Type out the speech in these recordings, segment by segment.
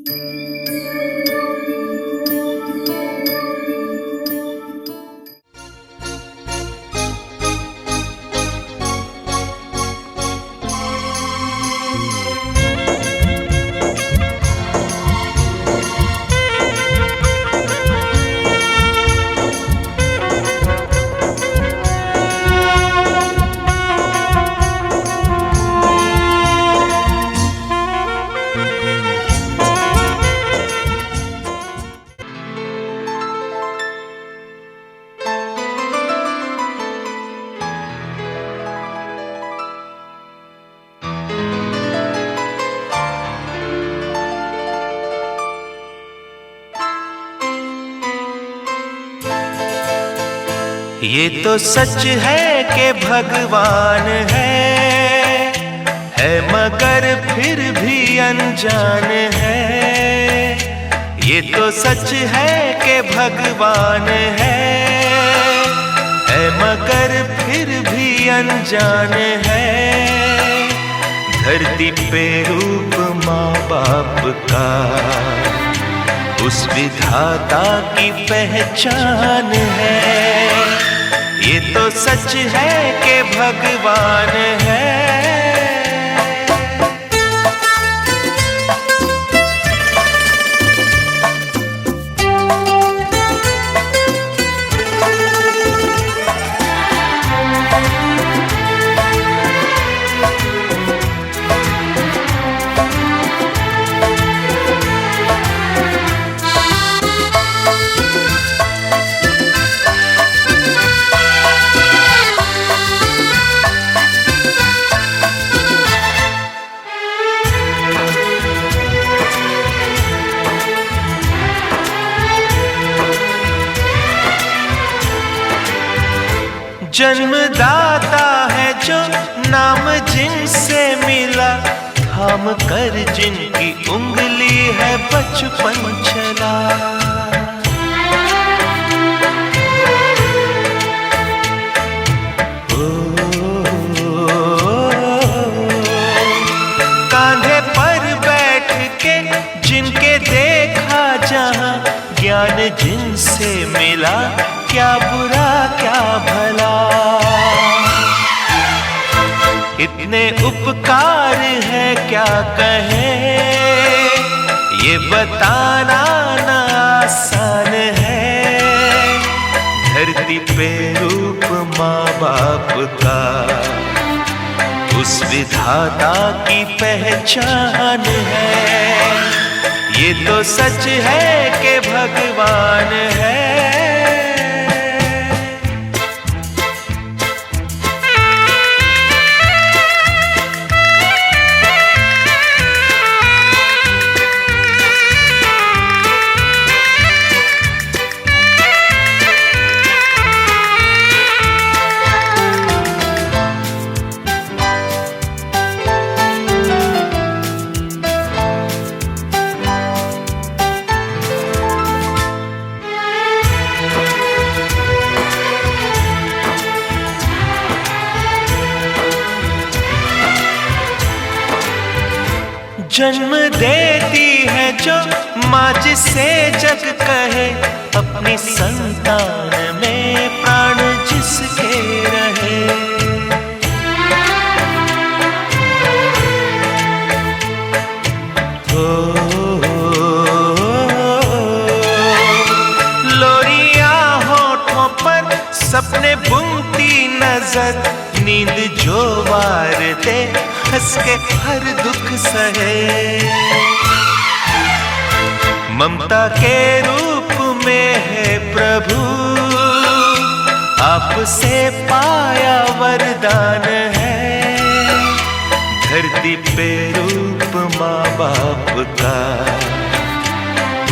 ये तो सच है कि भगवान है मगर फिर भी अनजान है। ये तो सच है कि भगवान है मगर फिर भी अनजान है। धरती पे रूप माँ बाप का उस विधाता की पहचान है। ये तो सच है कि भगवान है। जन्मदाता है जो नाम जिनसे मिला, थाम कर जिनकी उंगली है बचपन चला। कांधे पर बैठ के जिनके देखा जहां, ज्ञान जिनसे मिला, क्या बुरा क्या भला। इतने उपकार है क्या कहें, ये बताना ना आसान है। धरती पे रूप माँ बाप का उस विधाता की पहचान है। ये तो सच है कि भगवान है। जन्म देती है जो माँ जिसे जग कहे, अपनी संतान में प्राण जिसके रहे। लोरियां होठों पर सपने बुनती नजर, नींद जो वार दे हंस के हर दुख सहे। ममता के रूप में है प्रभु, आपसे पाया वरदान है। धरती पे रूप माँ बाप का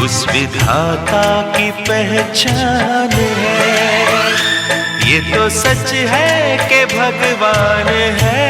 उस विधाता की पहचान है। ये तो सच है कि भगवान है।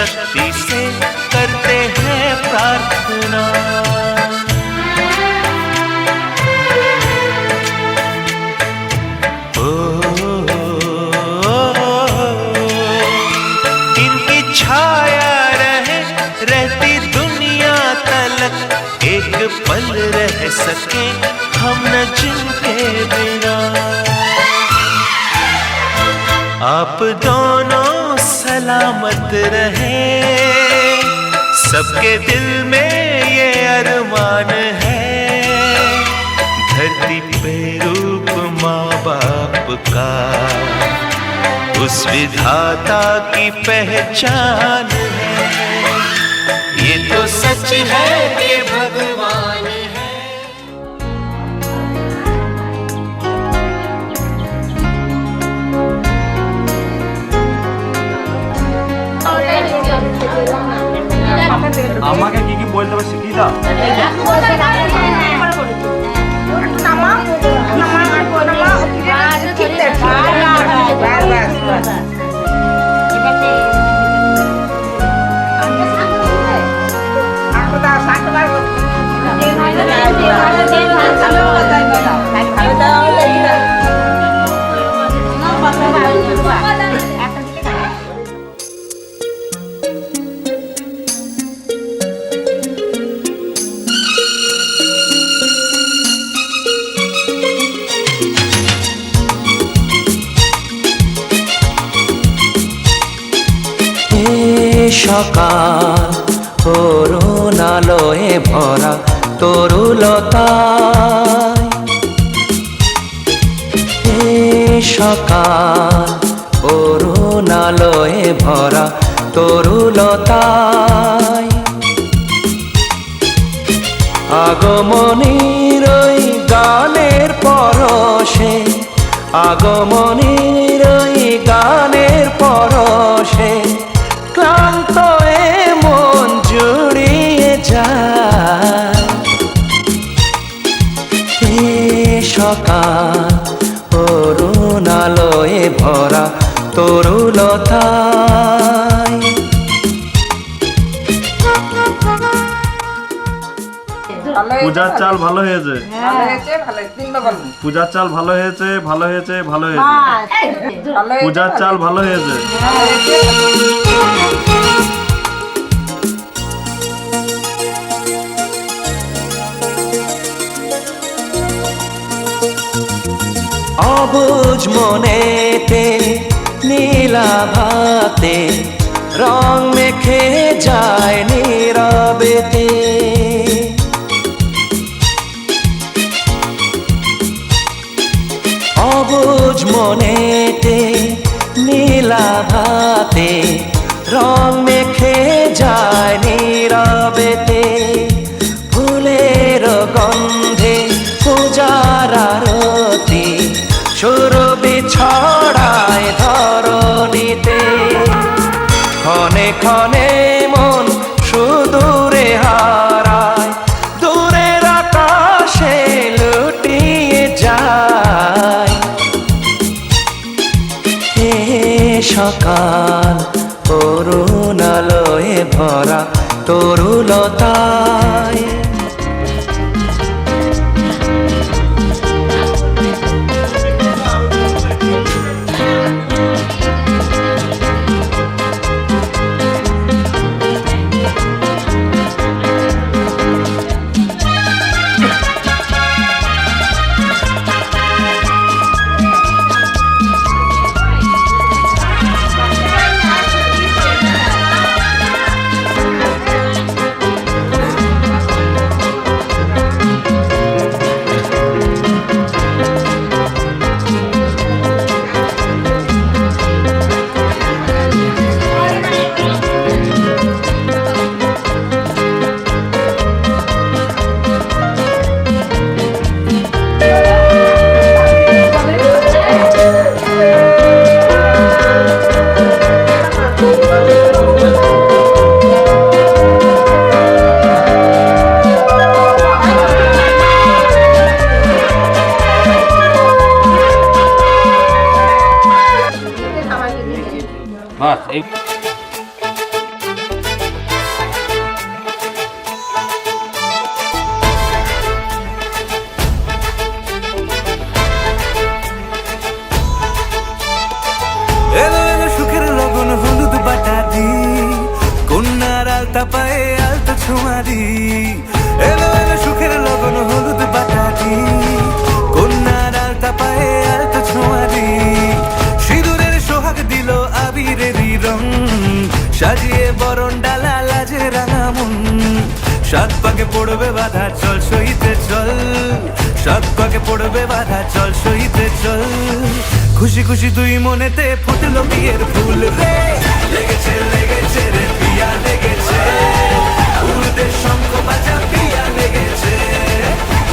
शक्ति से करते हैं प्रार्थना। ओ, इनकी छाया रहती दुनिया तलक, एक पल रह सके हम न जिनके बिना। आप दोनों सलामत रहे, सबके दिल में ये अरमान है। धरती पे रूप माँ बाप का उस विधाता की पहचान है। ये तो सच है कि भगवान है। আমাকে কি কি বলতে হবে শিখিয়ে দাও। সকাল করুণ আলোয় ভরা তরুলতায়, সকাল করুণ আলোয় ভরা তরুলতায়, আগমনীর ওই গানের পরশে, আগমনীর ওই গানের পরশে ক্লান্ত এ মন জুড়িয়ে যায়। এ সকাল করুণ আলোয় ভরা তরুলতায়। পূজার চাল ভালো হয়েছে, পূজার চাল ভালো হয়েছে, ভালো হয়েছে, ভালো হয়েছে, পূজার চাল ভালো হয়েছে। অবুঝ মনেতে নীলাভাতে রং মেখে যায় নীরবেতে, অবুঝ মনেতে নীলাভাতে রং মেখে যায় নীরবেতে। ফুলের গন্ধে পূজার আরতি সুরভি ছড়ায় ধরণীতে। ক্ষণে ক্ষণে মন সুদূরে হারায়, দূরের আকাশে লুটিয়ে যায়। এ সকাল করুণ আলোয় ভরা তরুলতায়। সোনারি, এলো এলো সুখের লগন হলুদ বাটারি, কন্যার আলতা পায়ে আলতা ছোঁয়ারি, সিঁদুরের সোহাগ দিল আবিরেরই রং, সাজিয়ে বরণ ডালা লাজে রাঙা মন, সাত পাকে পড়বে বাধা চল সইতে চল, সাত পাকে পড়বে বাধা চল সইতে চল, খুশি খুশি দুই মনেতে ফুটলো বিয়ের ফুল রে, লেগেছে লেগেছে রে পিয়া লেগেছে, উড়তে শঙ্খ বাজা পিয়া লেগেছে,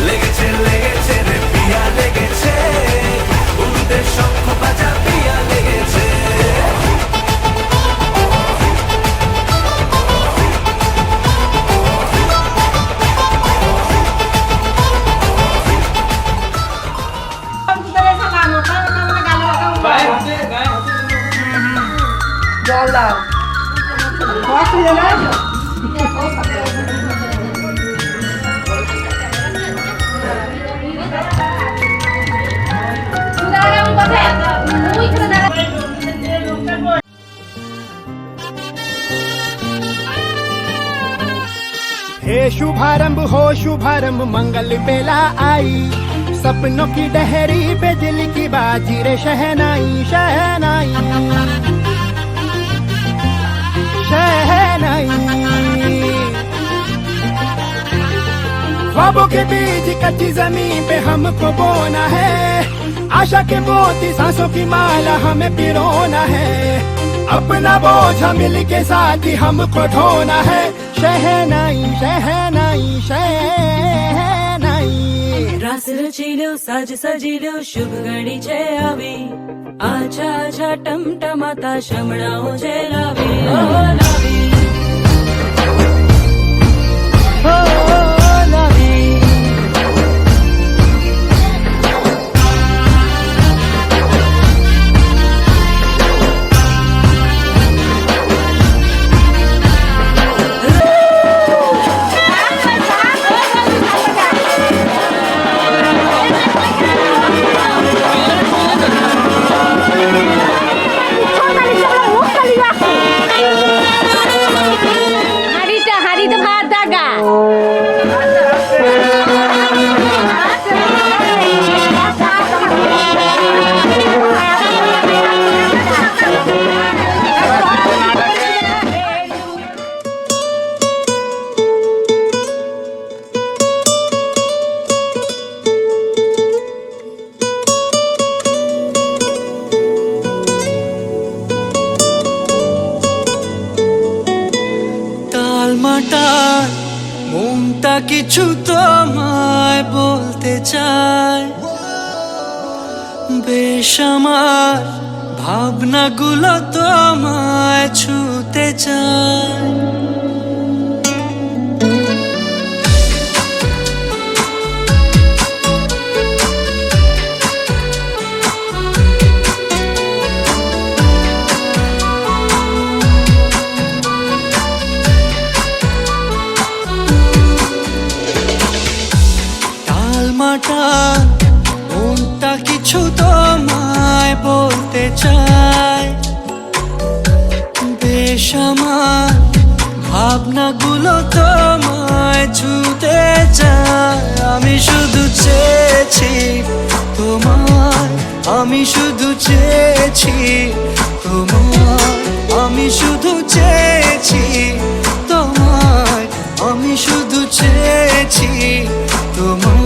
লেগেছে লেগেছে রে পিয়া লেগেছে, উড়তে শঙ্খ বাজা পিয়া লেগেছে। জল দাও हे शुभारंभ हो शुभारंभ मंगल बेला आई, सपनों की डहरी पे दिल की बाजी रे शहनाई शहनाई शहनाई, ख्वाबों के बीज कच्ची जमीन पे हमको बोना है, आशा के मोती सांसों की माला हमें पिरोना है, अपना बोझा मिल के साथ ही हमको ढोना है, शहनाई शहनाई शहनाई। रास रचिलो साज सजिलो शुभ घड़ी छे आवी, आछा आछा टमटमाता शमणाओ छे लावी, ओ लावी, ओ लावी। হাড়িতে ভাত দাগা মাটার মনটা কিছু তোমায় বলতে চায়, বেশ আমার ভাবনাগুলো তোমায় ছুতে চায়, মনটা কিছু তোমায় বলতে চায়, বেশ আমার ভাবনাগুলো তোমায় ছুতে চায়, আমি শুধু চেয়েছি তোমায়, আমি শুধু চেয়েছি তোমায়, আমি শুধু চেয়েছি তোমায়, আমি শুধু চেয়েছি তোমায়,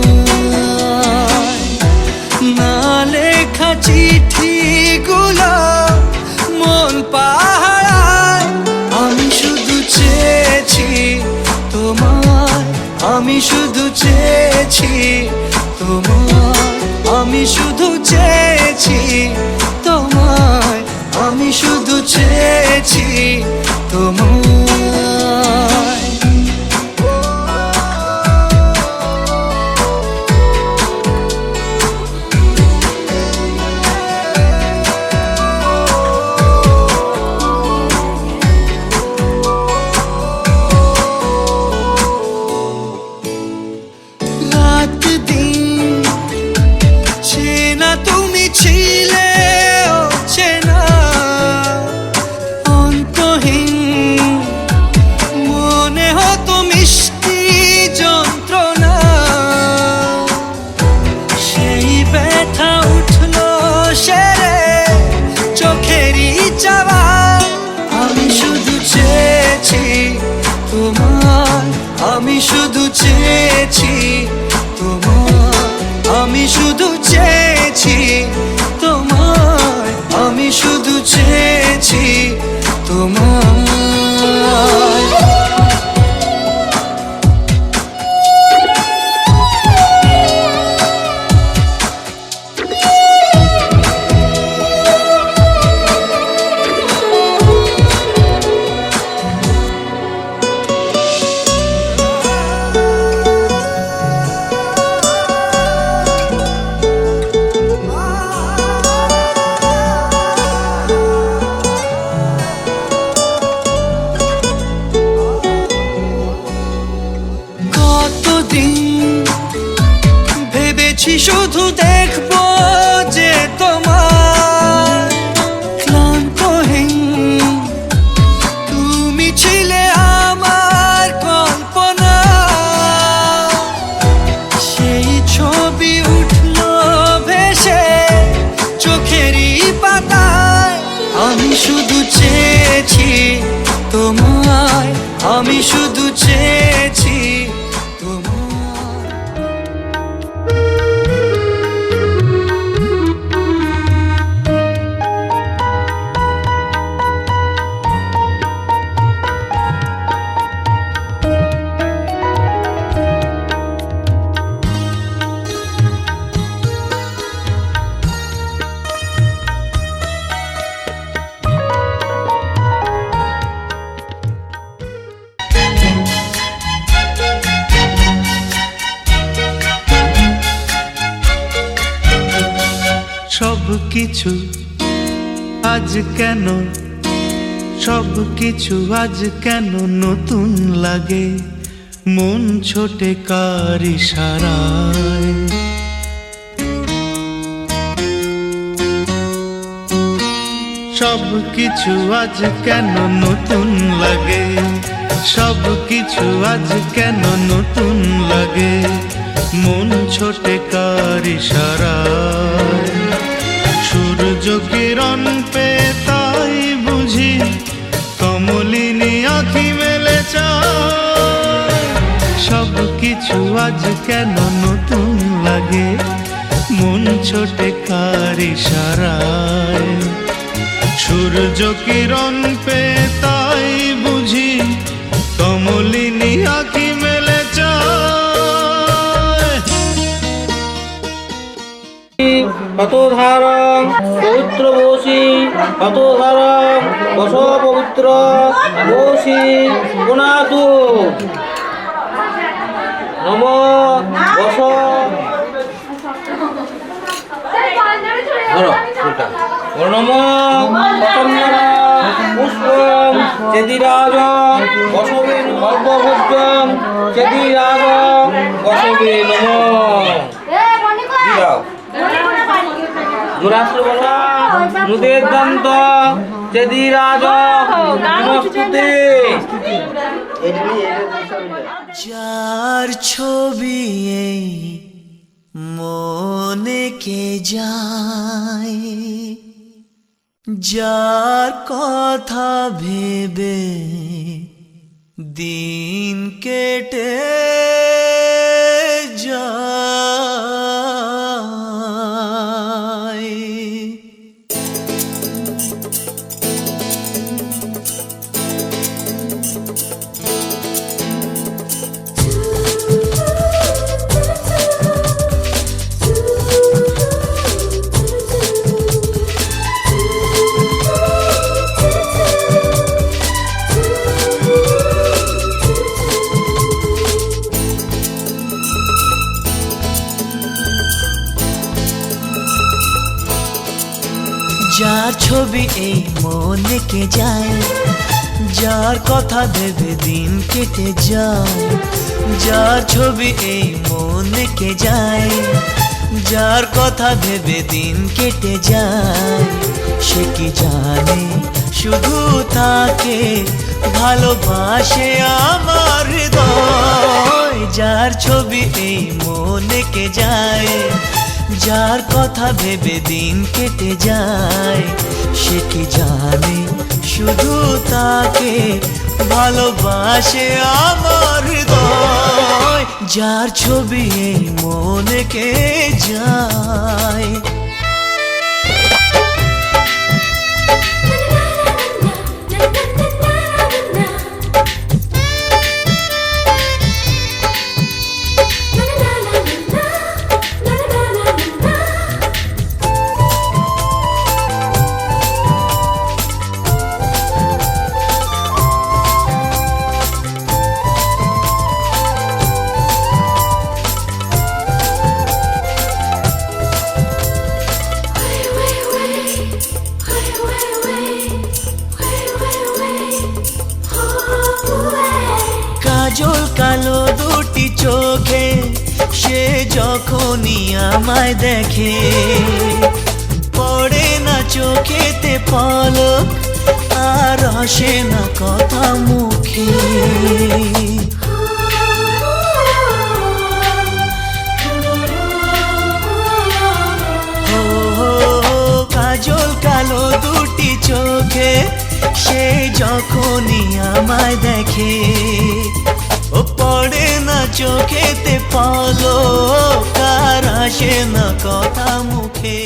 না লেখা চিঠিগুলো মন পাহারায়, আমি শুধু চেয়েছি তোমায়, আমি শুধু চেয়েছি তোমায়, আমি শুধু চেয়েছি তোমায়, আমি শুধু চেয়েছি তোমায়। চেয়েছি শুধু দেখবো যে তোমার ক্লান্তহীন তুমি ছিলে আমার কল্পনা, সেই ছবি উঠলো ভেসে চোখেরই পাতায়। আমি শুধু চেয়েছি তোমায়, আমি শুধু চেয়েছি তোমায়। সব কিছু আজ কেন, সব কিছু আজ কেন নতুন লাগে, মন ছোটে কার ইশারায়। সব কিছু আজ কেন নতুন লাগে, সব কিছু আজ কেন নতুন লাগে, মন ছোটে কার ইশারায়। সূর্য কিরণ পে তাই বুঝি কমলিনী আঁখি মেলে চায়। সব কিছু আজ কেন নতুন লাগে, মন ছোটে কার ইশারায়। সূর্য কিরণ পে তাই বুঝি কমলিনী আঁখি মেলে চায়। হতধারং পবিত্র বসি, হতধারং বস পবিত্র বসি পুনাতু নম বস। নম পুষ্পম চেদিরাজ বসবে অল্পভোজ্যম চেদিরাজ বসবে নম। দুরাষ্ট্র বলা নুদের দন্ত চেদিরাজ নমস্তুতে। যার ছবি এই মনে কে যায়, যার কথা ভেবে দিন কেটে যায়। যার ছবি এই মনে কে যায়, যার কথা ভেবে দিন কেটে যায়। যার ছবি এই মনে কে যায়, যার কথা ভেবে দিন কেটে যায়। সে কি জানে শুধু তাকে ভালোবাসে আমার হৃদয়। যার ছবি এই মনে কে যায়, যার কথা ভেবে দিন কেটে যায়। সে কি জানে শুধু তাকে ভালোবাসে আমার হৃদয়। যার ছবি এই মনে কে যায়। কাজল কালো দুটি চোখে সে যখনই আমায় দেখে পড়ে না চোখেতে পলক আর আসে না কথা মুখে কাজল কালো দুটি চোখে সে যখনই আমায় দেখে ও পড়ে না চোখেতে পলক আর আসে না কথা মুখে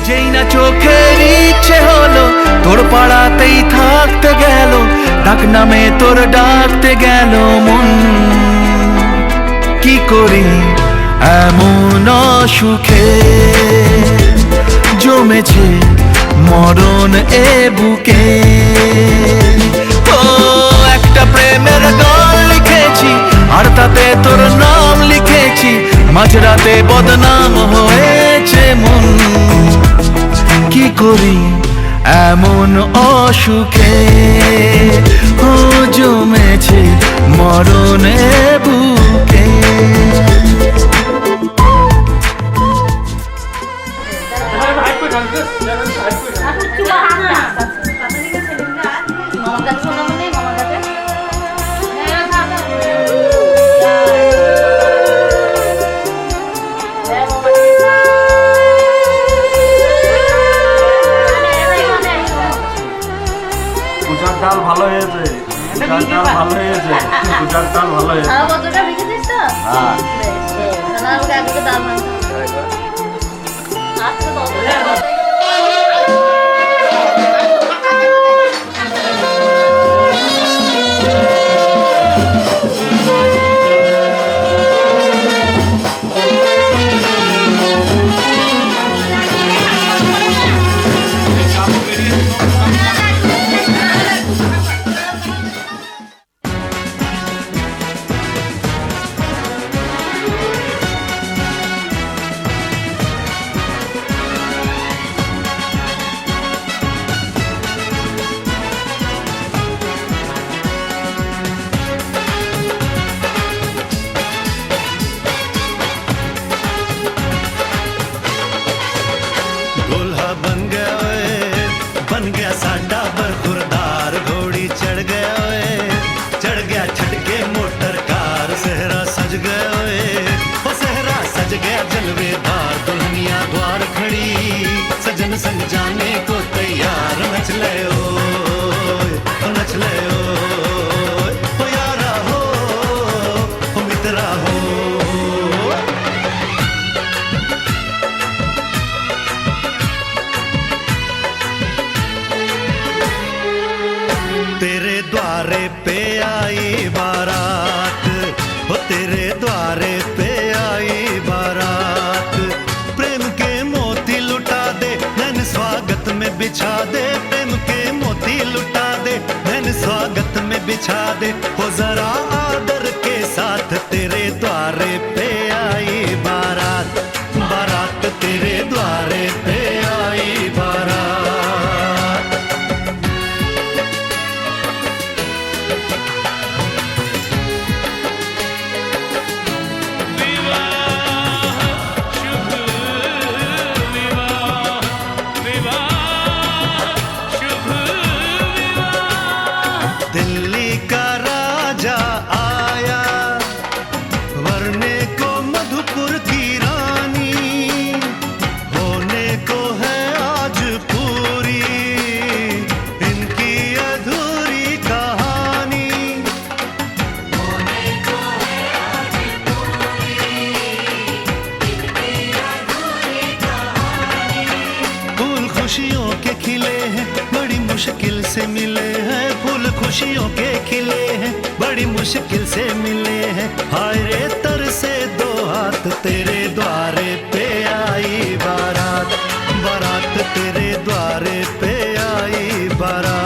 যেই না চোখের ইচ্ছে হলো তোর পাড়াতেই থাকতে গেল ডাক নামে তোর ডাকতে গেল মন কি করি এমন সুখে জমেছে মরণ এ বুকে ও একটা প্রেমের গান লিখেছি আর তাতে তোর নাম লিখেছি মাঝরাতে বদনাম হয়েছে মন কি করি এমন অসুখে ও জমেছে মরণে বুকে পূজার ডাল ভালো হয়েছে পূজার ডাল ভালো হয়েছে পূজার ডাল ভালো হয়েছে হ্যাঁ संग जाने को तैयार नच ले ओ यारा हो मित्रा हो बिछा दे, प्रेम के मोती लुटा दे, धन स्वागत में बिछा दे, हो जरा आदर के साथ तेरे द्वारे पे आई बारात, बारात तेरे द्वारे पे आई बारात। दिल्ली का राजा आया, वरने को मधुपुर की रानी, होने को है आज पूरी इनकी अधूरी कहानी। होने को है आज पूरी इनकी अधूरी कहानी। फूल खुशियों के खिले हैं, बड़ी मुश्किल से मिले हैं, फूल खुशियों के खिले हैं, बड़ी मुश्किल से मिले हैं, हाय रे तर से दो हाथ तेरे द्वारे पे आई बारात, बारात तेरे द्वारे पे आई बारात।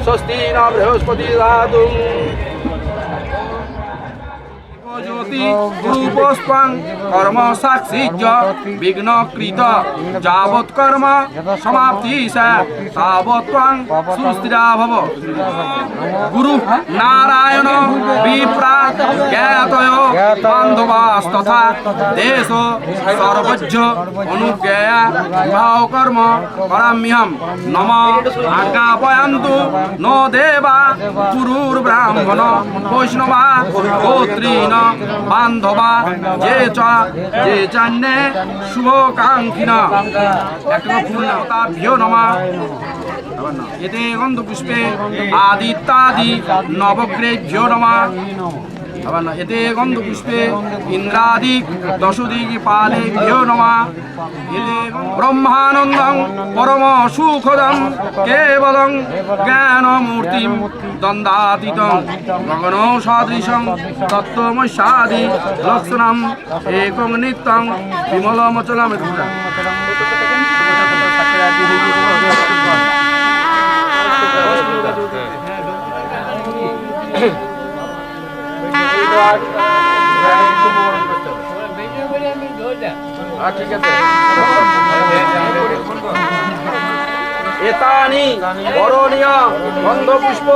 स्वस्ति न बृहस्पति दातु ज्योति रूपोस्पं कर्म साक्षी विघ्नकृत जावत् कर्म समाप्ति तावत् सुस्थिरा भव। गुरु नारायण विप्रा ज्ञातयो बान्धवास्तथा देशो सर्वज्ञ अनुज्ञया विवाह कर्म कराम्यहम्। नम आज्ञापयन्तु नो देवा गुरुर्ब्राह्मण वैष्णवा गोत्रीण बान्धवा जे चान्ये शुभकाङ्क्षिण। भ्यो नमः। एते गन्धपुष्पे आदित्यादि नवग्रेभ्यो नमः। एते गन्धपुष्पे इन्द्रादि दशदिक्पालेभ्यो नमः। ब्रह्मानन्दं परम सुखदं केवलं ज्ञानमूर्तिं दन्दातीतं गगनो सदृशं तत्त्वमस्यादि लक्षणम् एकं नित्यं विमलमचलं। ঠিক আছে। এতানি বরণীয় গন্ধপুষ্প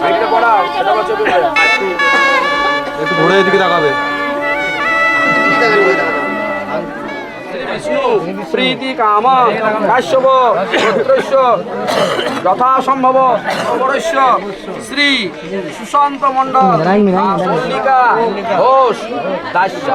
একটু ঘুরে এদিকে তাকাবে। विष्णु प्रीति काम काश्यप पुत्रस्य यथासंभव अमरस्य श्री सुशांत मंडल मल्लिका घोष दास्य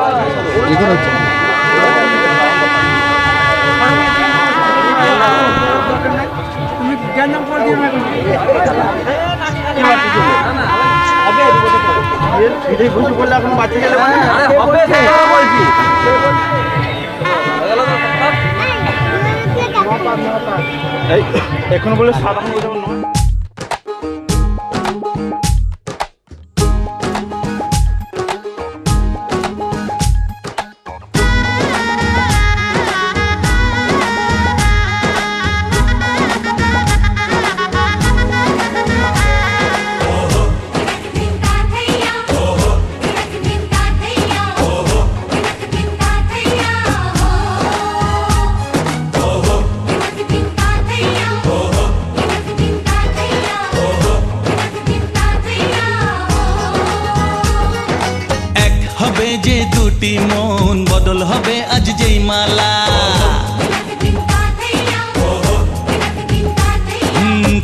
এখন বলে সাধারণ দুটি মন বদল হবে আজ যেই মালা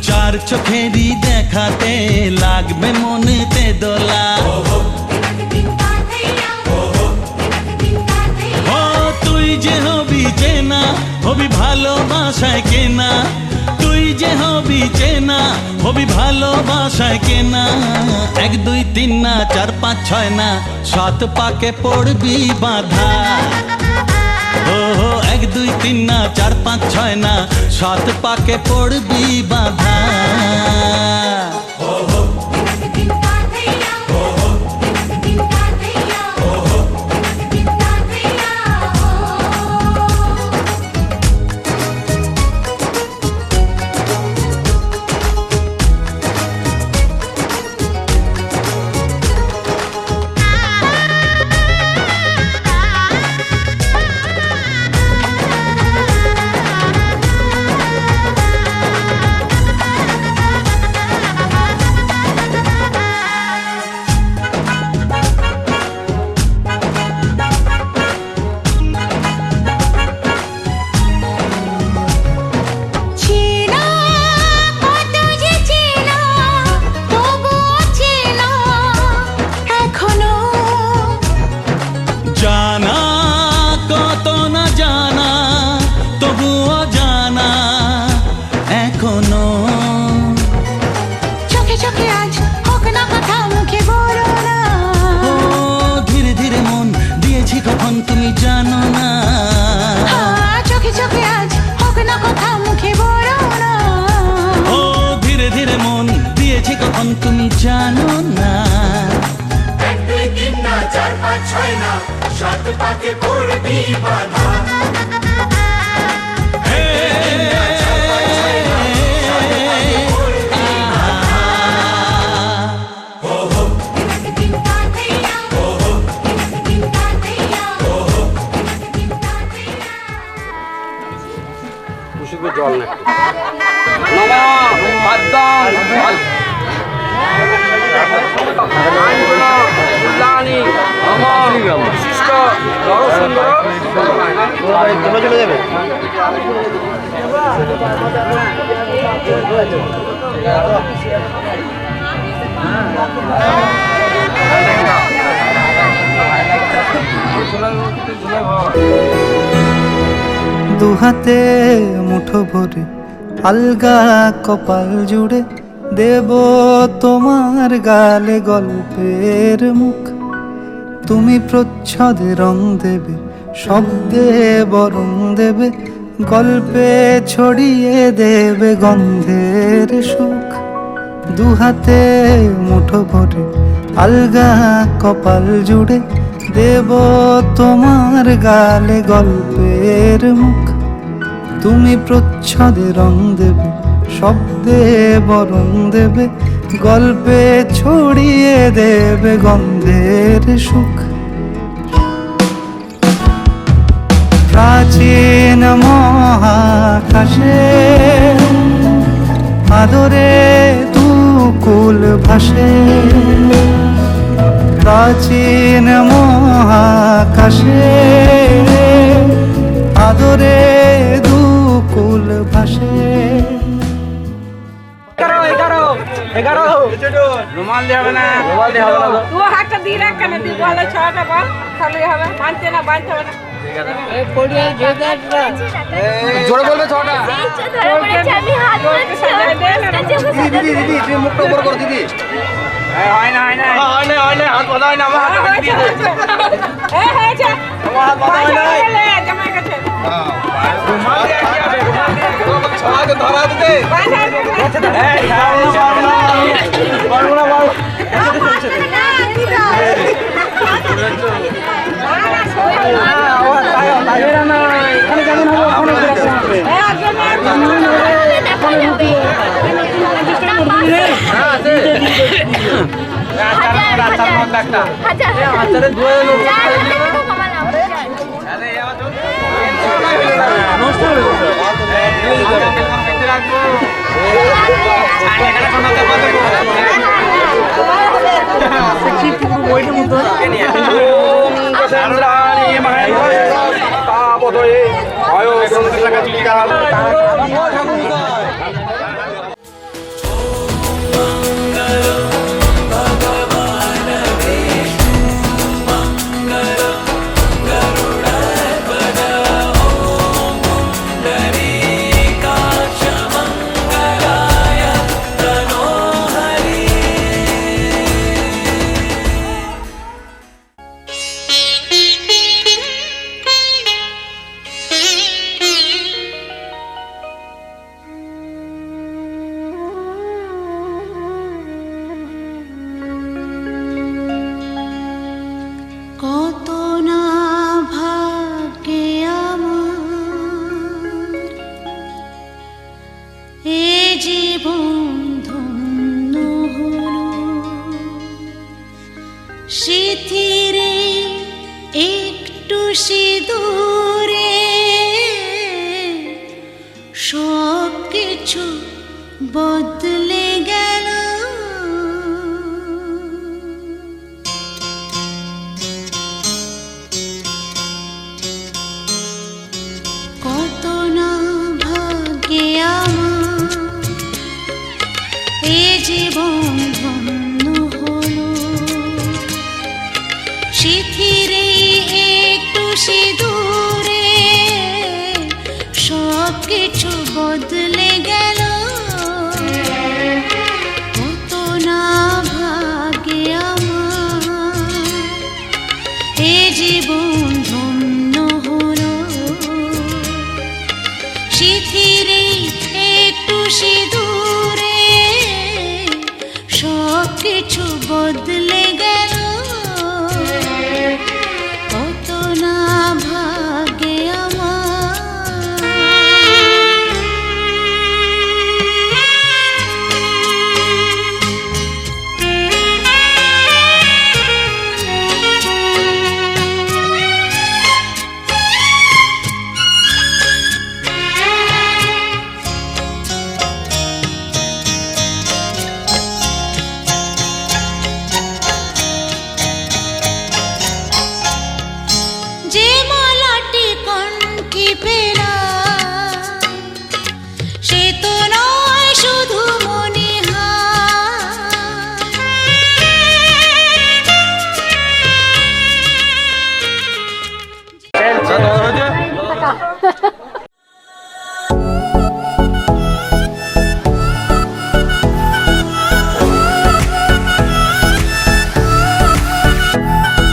চার চোখেরই দেখাতে লাগবে মনেতে দোলা ও তুই যে হবি চেনা হবি ভালোবাসায় কেনা তুই যে হবি চেনা হবি ভালোবাসায় কেনা 1 2 3 না 4 5 6 না 7 পাকে পড়বি বাধা ও 1 2 3 না 4 5 6 না 7 পাকে পড়বি বাধা জানা কত না জানা তবুও জানা এখনো চোখে চোখে আজ হোক না কথা মুখে বলো না ও ধীরে ধীরে মন দিয়েছি কখন তুমি জানো না চোখে চোখে আজ হোক না কথা মুখে বলো না ও ধীরে ধীরে মন দিয়েছি কখন তুমি জানো না 1 2 3 না 4 5 6 না 7 পাকে পড়বি বাধা জল না চলে যাবে দুহাতে মুঠো ভরে আলগা কপাল জুড়ে দেব তোমার গালে গল্পের মুখ তুমি প্রচ্ছদে রং দেবে শব্দে বরং দেবে গল্পে ছড়িয়ে দেবে গন্ধের সুখ দুহাতে মুঠো ভরে আলগা কপাল জুড়ে দেব তোমার গালে গল্পের মুখ তুমি প্রচ্ছদে রং দেবে শব্দে বরং দেবে গল্পে ছড়িয়ে দেবে গন্ধের সুখ প্রাচীন মহাকাশে আদরে দুকুল ভাসে প্রাচীন মহাকাশে আদরে দুকুল ভাসে 11 রুমাল দিয়ে হবে না রুমাল দিয়ে হবে না তুই হাতটা দিয়ে রাখ কেন তুই বলে 6টা বল তাহলে হবে বাঁধতে না বাঁধতে হবে না জোরে বলবে 6টা আমি হাত ধরছি দিদি দিদি তুমি মুখটা উপর করো দিদি হয় না হাত বাঁধা হয় না আমার হাত দিয়ে দে হ্যাঁ যা আমার হাত বাঁধা হয় না জামাই কাছে রুমাল দিয়ে কি হবে রুমাল দিয়ে ছড়াকে ধরা দিতে পারবো না কত না ভাগ্যে আমার এ জীবন ধন্য হলো, স্মৃতিরে একটু সিঁদুরে সব কিছু বদলে গেল। কত না ভাগ্যে আমার এ জীবন ধন্য হলো, স্মৃতিরে একটু সিঁদুরে সব কিছু বদলে গেল। কত না ভাগ্যে আমার এ জীবন ধন্য হলো, স্মৃতিরে একটু সিঁদুরে সব কিছু বদলে গেল। কত না ভাগ্যে যে মালাটি কণ্ঠে পেলাম সে তো নয় শুধু মনে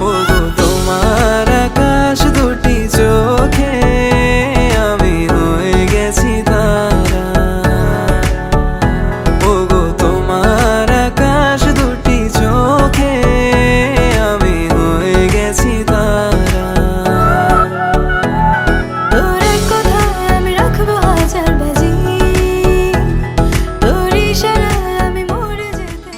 ওগো তোমার আকাশ দুটি চোখে আমি হয়ে গেছি তারা। ওগো তোমার আকাশ দুটি চোখে আমি হয়ে গেছি তারা। তোর কথা আমি রাখবো হাজার বাজি, তোর ইশারায় আমি মরে যেতে।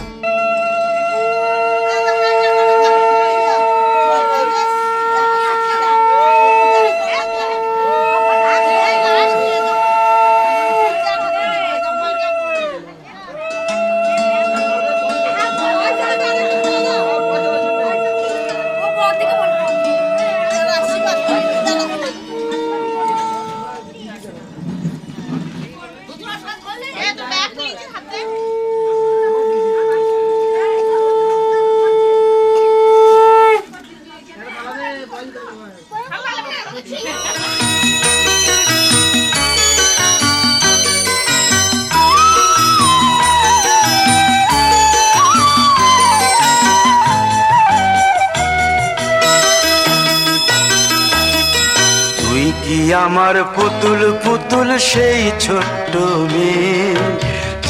তুই কি আমার পুতুল পুতুল সেই ছোট্ট মেয়ে,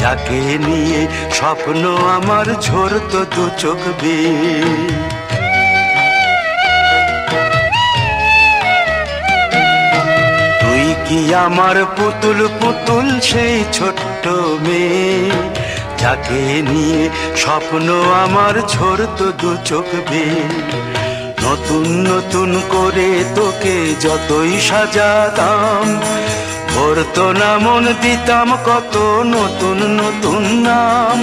যাকে নিয়ে স্বপ্ন আমার ঝরতো দু চোখ বেয়ে। তুই কি আমার পুতুল পুতুল সেই ছোট্ট মেয়ে, যাকে নিয়ে স্বপ্ন আমার ঝরতো দু চোখ বেয়ে। নতুন নতুন করে তোকে যতই সাজাতাম, ভরতো না মন, দিতাম কত নতুন নতুন নাম।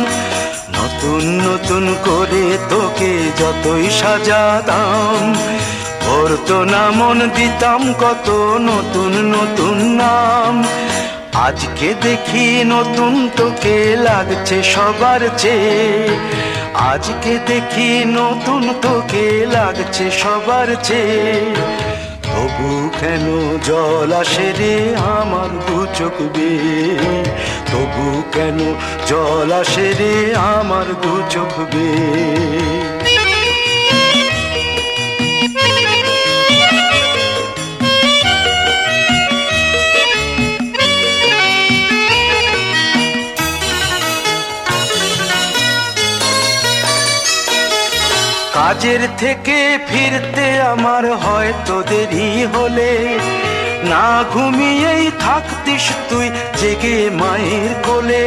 নতুন নতুন করে তোকে যতই সাজাতাম, ধরতো না মন, দিতাম কত নতুন নতুন নাম। আজকে দেখি নতুন তোকে লাগছে সবার চেয়ে, আজকে দেখি নতুন তোকে লাগছে সবার চেয়ে। তবু কেন জল আসে রে আমার দু চোখ বেয়ে, তবু কেন জল আসে রে আমার দু চোখ বেয়ে। কাজের থেকে ফিরতে আমার হয়তো দেরি হলে, না ঘুমিয়েই থাকতিস তুই জেগে মায়ের কোলে।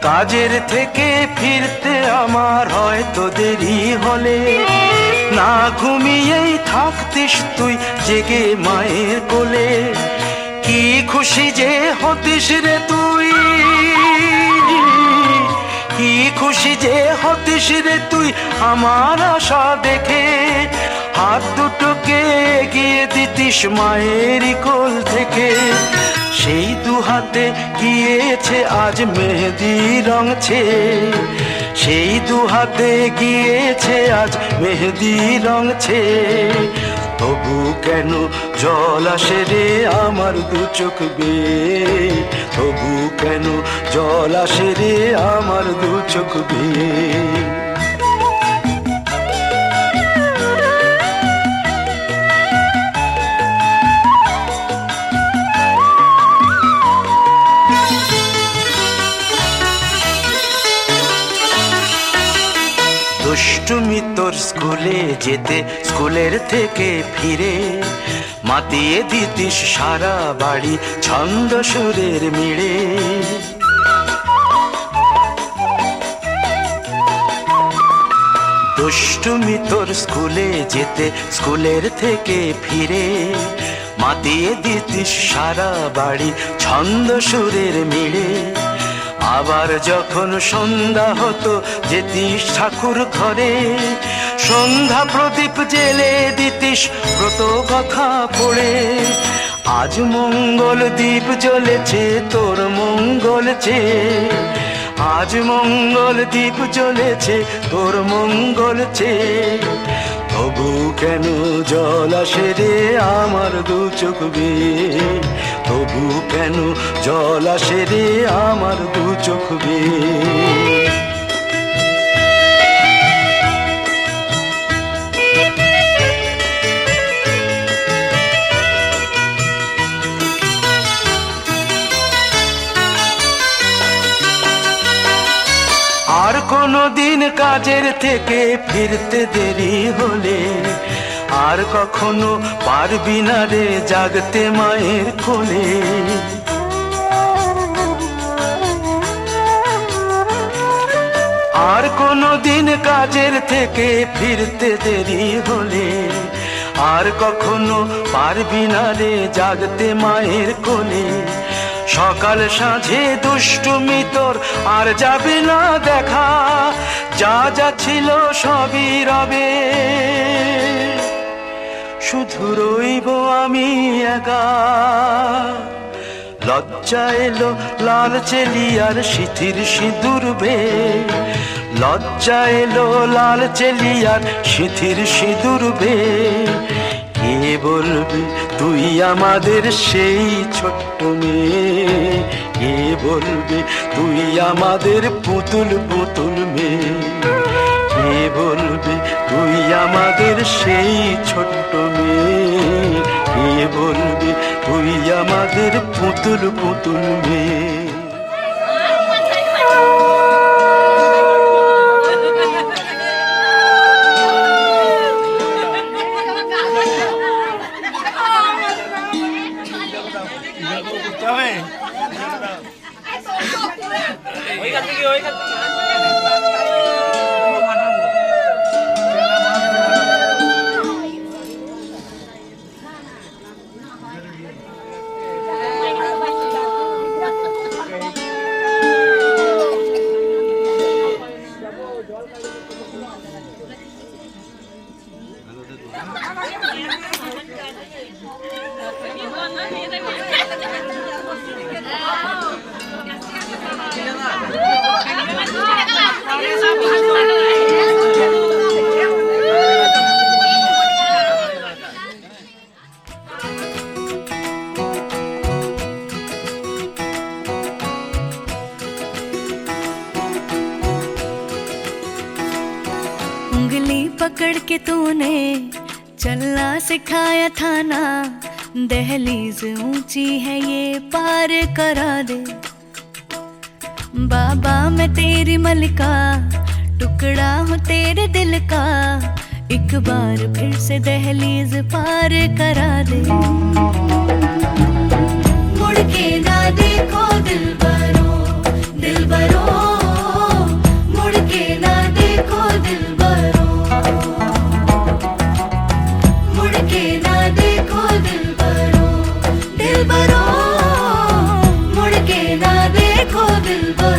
কাজের থেকে ফিরতে আমার হয়তো দেরি হলে, না ঘুমিয়েই থাকতিস তুই জেগে মায়ের কোলে। কি খুশি যে হতিস রে তুই, কি খুশি যে হতিস রে তুই আমার আশা দেখে। হাত দুটোকে এগিয়ে দিতিস মায়ের কোল থেকে, সেই দু হাতে গিয়েছে আজ মেহেদি রং ছেয়ে, সেই দু হাতে গিয়েছে আজ মেহেদি রং ছেয়ে। তবু কেন জল আসে রে আমার দু চোখ বেয়ে, তবু কেন জল আসে রে আমার দু চোখ বেয়ে। দুষ্টুমি তোর স্কুলে যেতে, স্কুলের থেকে ফিরে মাতিয়ে দিতিস সারা বাড়ি ছন্দ সুরের মিড়ে। দুষ্টুমি তোর স্কুলে যেতে, স্কুলের থেকে ফিরে মাতিয়ে দিতিস সারা বাড়ি ছন্দ সুরের মিড়ে। আবার যখন সন্ধ্যা হতো যেতিস ঠাকুর ঘরে, সন্ধ্যা প্রদীপ জেলে দিতিস ব্রত কথা পড়ে। আজ মঙ্গল দ্বীপ জ্বলেছে তোর মঙ্গল চেয়ে, আজ মঙ্গল দ্বীপ জ্বলেছে তোর মঙ্গল চেয়ে। তবু কেন জল আসে রে আমার দু চোখ বেয়ে, তবু কেন জল আসে রে আমার দু চোখ বেয়ে। আর কোনো দিন কাজের থেকে ফিরতে দেরি হলে, আর কখনো পারবি না রে জাগতে মায়ের কোলে। আর কোনো দিন কাজের থেকে ফিরতে দেরি হলে, আর কখনো পারবি না রে জাগতে মায়ের কোলে। সকাল সাঁঝে দুষ্টুমি তোর আর যাবে না দেখা, যা যা ছিল সবই রবে, শুধু রইব আমি একা। লজ্জা এলো লাল চেলিয়ার সিথির সিঁদুর বেয়ে, লজ্জা এলো লাল চেলিয়ার সিথির সিঁদুর বেয়ে। কে বলবি তুই আমাদের সেই ছোট্ট মেয়ে, কে বলবি তুই আমাদের পুতুল পুতুল মেয়ে, কে বলবি তুই আমাদের সেই ছোট্ট মেয়ে, কে বলবি তুই আমাদের পুতুল পুতুল মেয়ে। उंगली पकड़ के तूने चलना सिखाया था ना, दहलीज ऊंची है ये पार करा दे। बाबा मैं तेरी मलिका, टुकड़ा हूँ तेरे दिल का, एक बार फिर से दहलीज पार करा दे। मुड़ के ना देखो दिलबरो, दिलबरो, मुड़ के ना देखो दिलबरो, मुड़ के ना देखो दिलबरो, दिलबरो, मुड़ के ना देखो दिलबरो।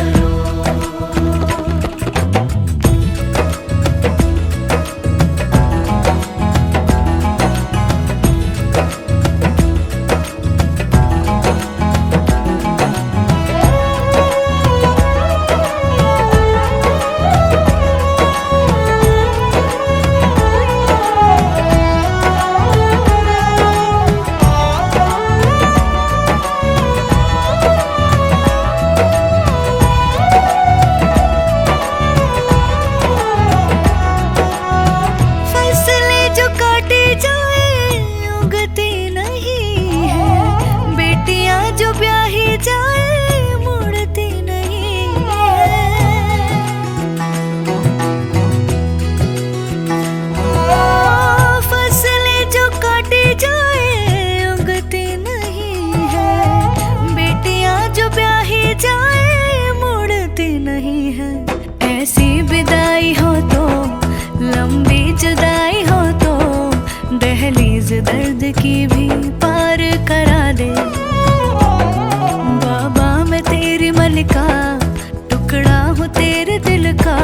ऐसी विदाई हो तो, लंबी जुदाई हो तो, दहलीज दर्द की भी पार करा दे। बाबा मैं तेरी मलिका, टुकड़ा हूँ तेरे दिल का,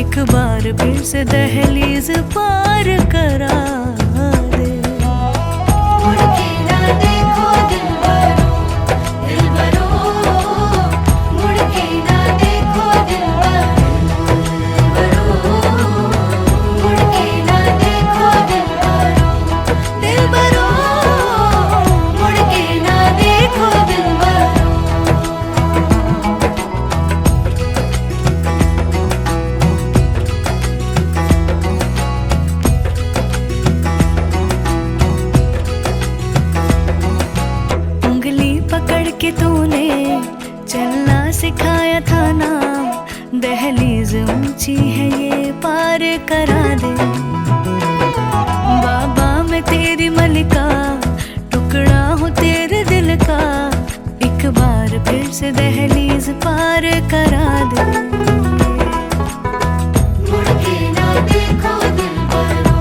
एक बार फिर से दहलीज पार करा दे। मुड़ के ना देखो दिलबरो, दिलबरो, मुड़ के ना देखो दिलबरो, मुड़ के ना देखो दिलबरो, दिलबरो, मुड़ के ना देखो दिलबरो। उंगली पकड़ के तूने चलना सिखाया था ना, दहलीज ऊंची है ये पार करा दे। बाबा मैं तेरी मलिका, टुकड़ा हूँ तेरे दिल का, एक बार फिर से दहलीज पार करा दे। मुड़ के ना देखो दिलबरो,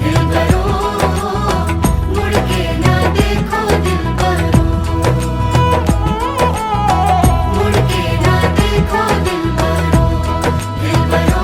दिलबरो, मुड़ के ना देखो दिलबरो, मुड़ के ना देखो दिलबरो, दिलबरो,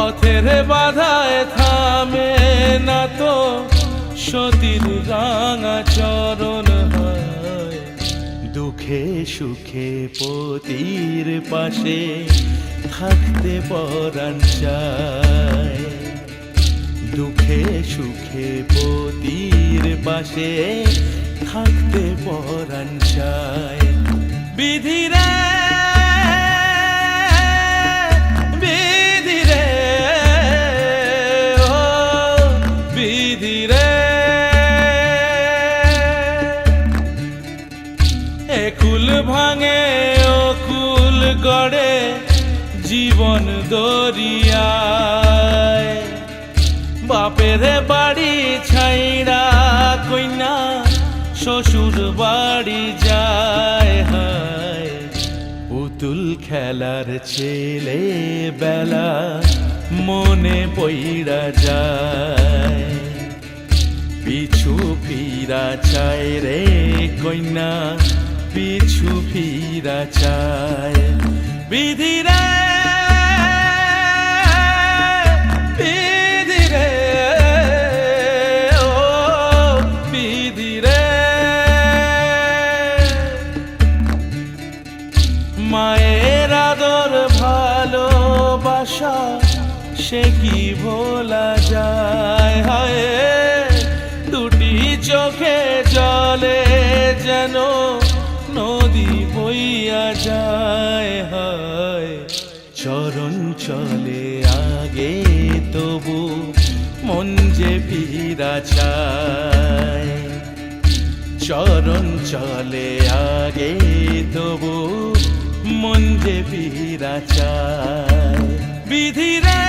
পথের বাধায় থামে না তো সতীর রাঙা চরণ হয়। দুঃখে সুখে পতির পাশে থাকতে পরাণ চায়। দুঃখে সুখে পতির পাশে থাকতে পরাণ চায়। বিধিরে বিধিরে ও বিধিরে, একুল ভাঙে অকুল গড়ে জীবন দরিয়ায়। বাপের বাড়ি ছাইড়া কইনা শ্বশুর বাড়ি যায় হায়। পুতুল খেলার ছেলে বেলা মনে পইড়া যায়। পিছু ফিরা চায় রে কইনা পিছু ফিরা চায়। বিধিরে বিধিরে ও বিধিরে, মায়ের আদর ভালোবাসা সে কি ভোলা যায়। হায় দুটি চোখে জলে যেন নদী বইয়া যায়। হায় চরণ চলে আগে তবু মন যে ফিরা চায়। চরণ চলে আগে তবু মন যে ফিরা চায়। বিধিরে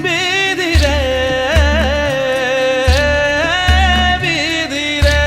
বিধিরে বিধিরে,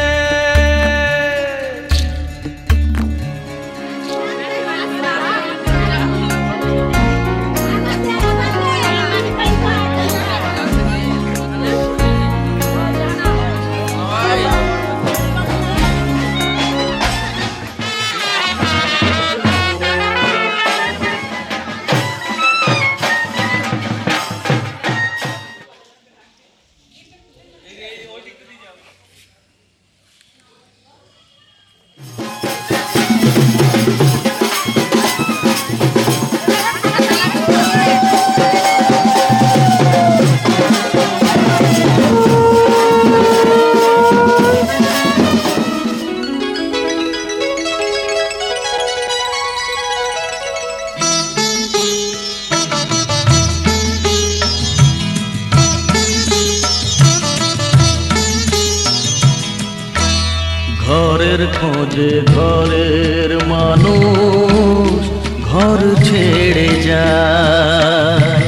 ঘরের খোঁজে ঘরের মানুষ ঘর ছেড়ে যায়।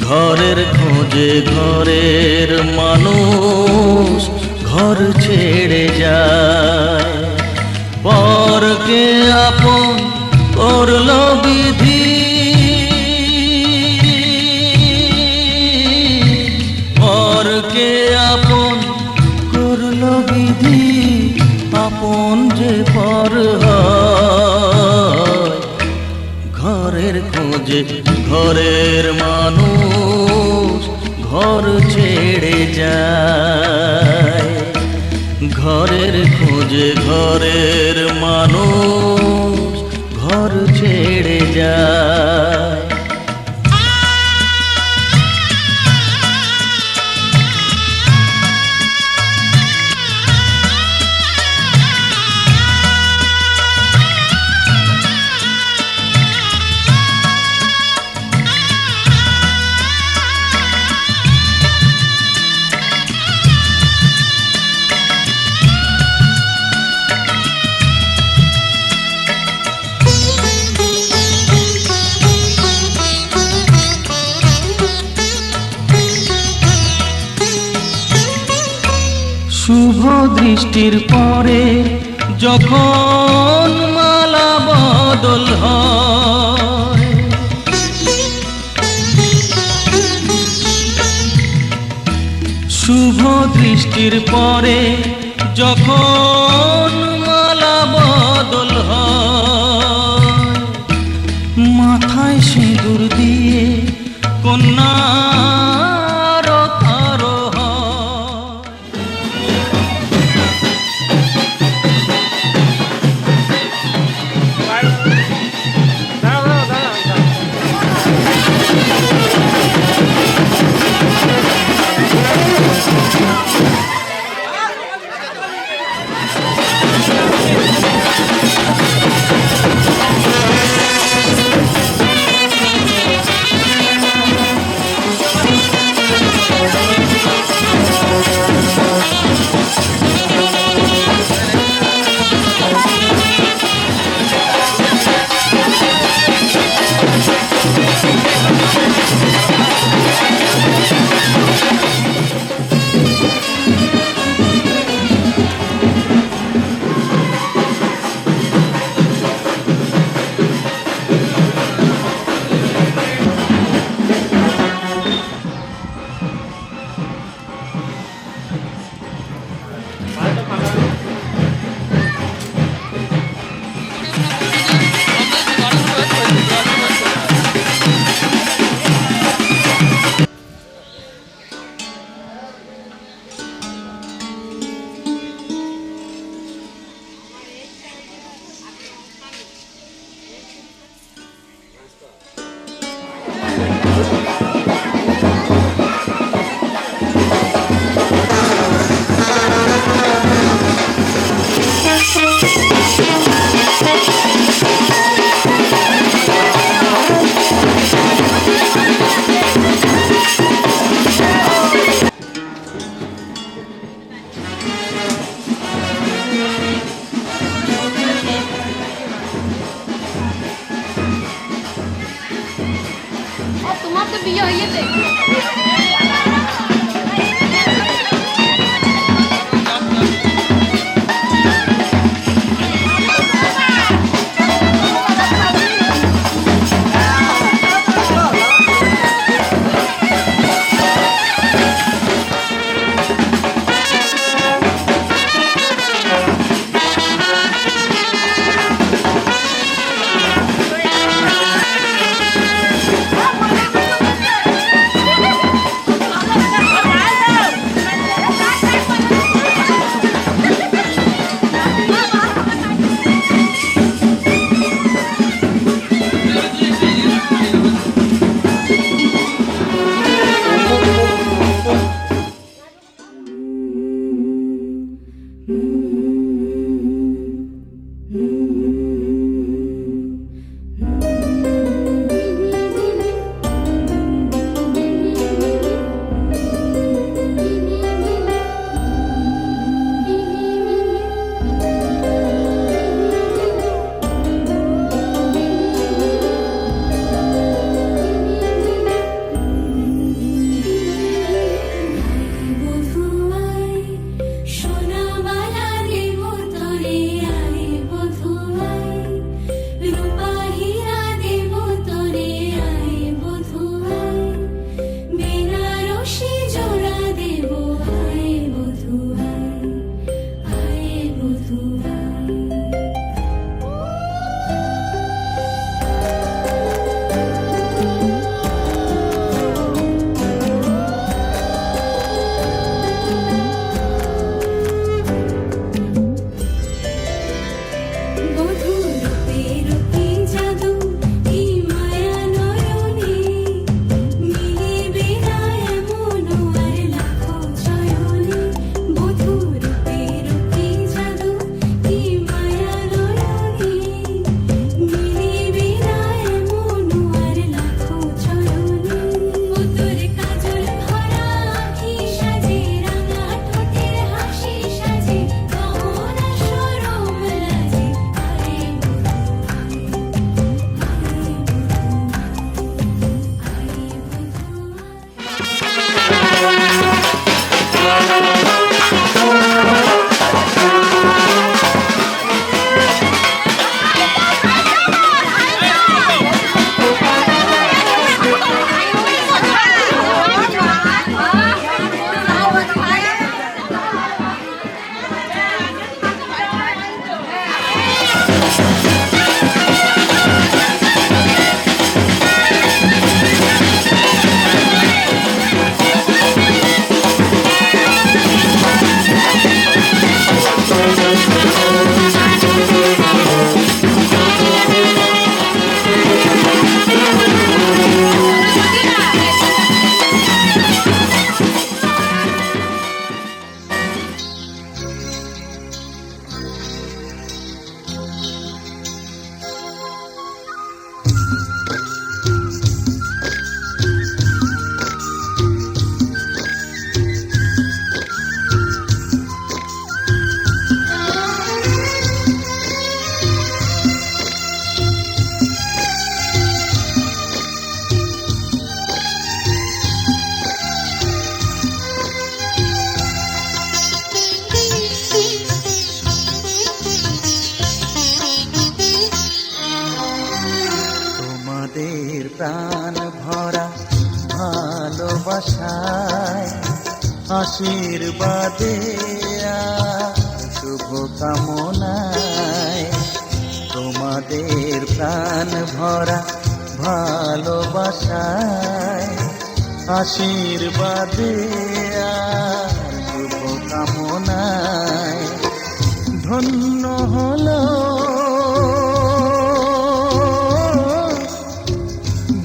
ঘরের খোঁজে ঘরের মানুষ ঘর ছেড়ে যায়। পরকে আপন করলো বিধি, পরকে আপন করলো বিধি, আপন যে পর হয়। ঘরের খোঁজে ঘরের মানুষ ঘর ছেড়ে যায়। ঘরের খোঁজে ঘরের মানুষ ঘর ছেড়ে যায়। শুভ দৃষ্টির পরে যখন মালা বদল হয়, শুভ দৃষ্টির পরে যখন মালা বদল হয়, মাথায় সিঁদুর দিয়ে কন্যার আরোহ তোমার তো বিয়ে হয়েছে। প্রাণ ভরা ভালোবাসায় আশীর্বাদে শুভ কামনায় তোমাদের প্রাণ ভরা ভালোবাসায় আশীর্বাদে শুভ কামনায় ধন্য হলো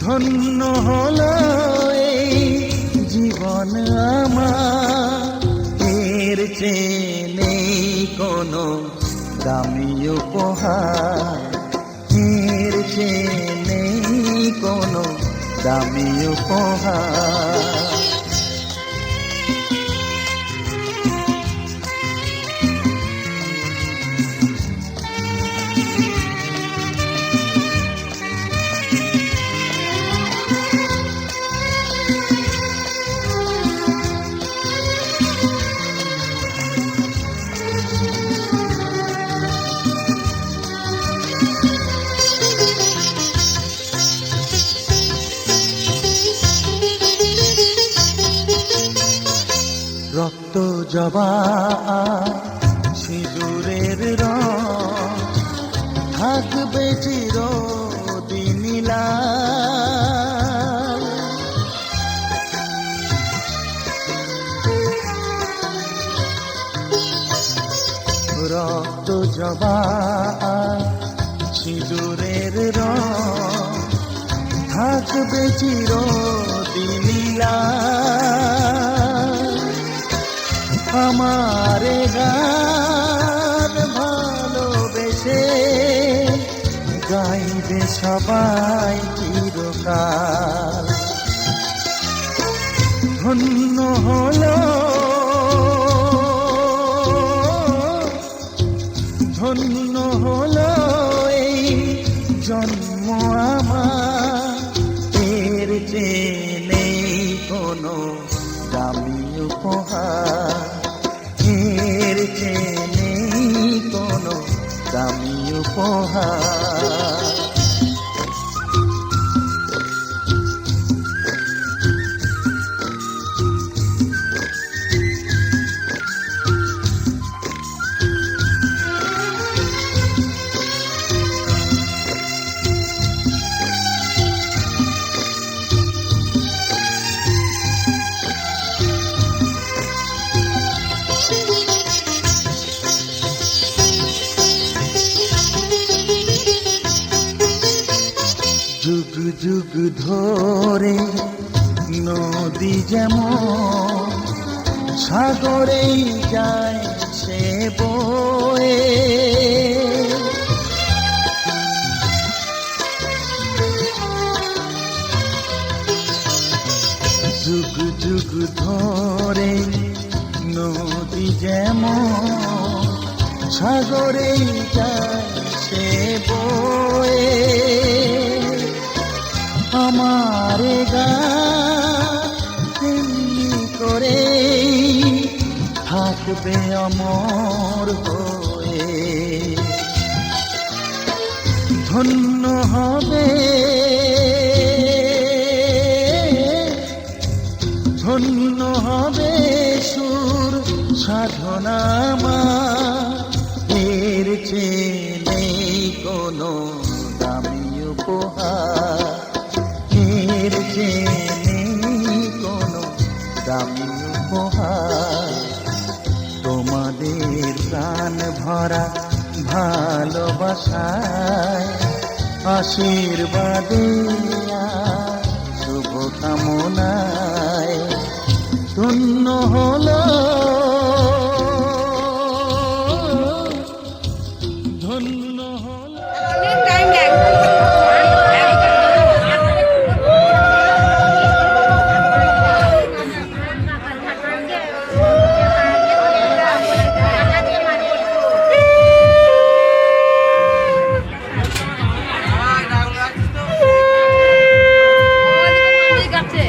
ধন্য হলো এই জীবন আমার এর চেয়ে নেই কোনো দামি উপহার এর চেয়ে নেই কোনো দামি উপহার রক্ত জবা সিঁদুরের রং থাকবে চিরদিন লাল রক্ত জবা সিঁদুরের রং থাকবে চিরদিন লাল আমারে গান ভালোবেসে গাইবে সবাই চিরকাল ধন্য হলো ধন্য হলো এই জন্ম আমার এর চেয়ে নেই কোনো দামি উপহার এর চেয়ে নেই কোনো দামি উপহার যুগ যুগ ধরে নদী যেমন সাগরেই যায় সে বয়ে যুগ যুগ ধরে নদী যেমন সাগরেই যায় সে বয়ে আমারে গানি করে থাকবে অমর হয়ে ধন্য হবে ধন্য হবে সুর সাধনা এর চেয়ে নেই কোনো দামি উপহার এর চেয়ে নেই কোনো দামি উপহার তোমাদের প্রাণ ভরা ভালোবাসায় আশীর্বাদে শুভ কামনায় ধন্য হলো ধন্য হলো ঠিক আছে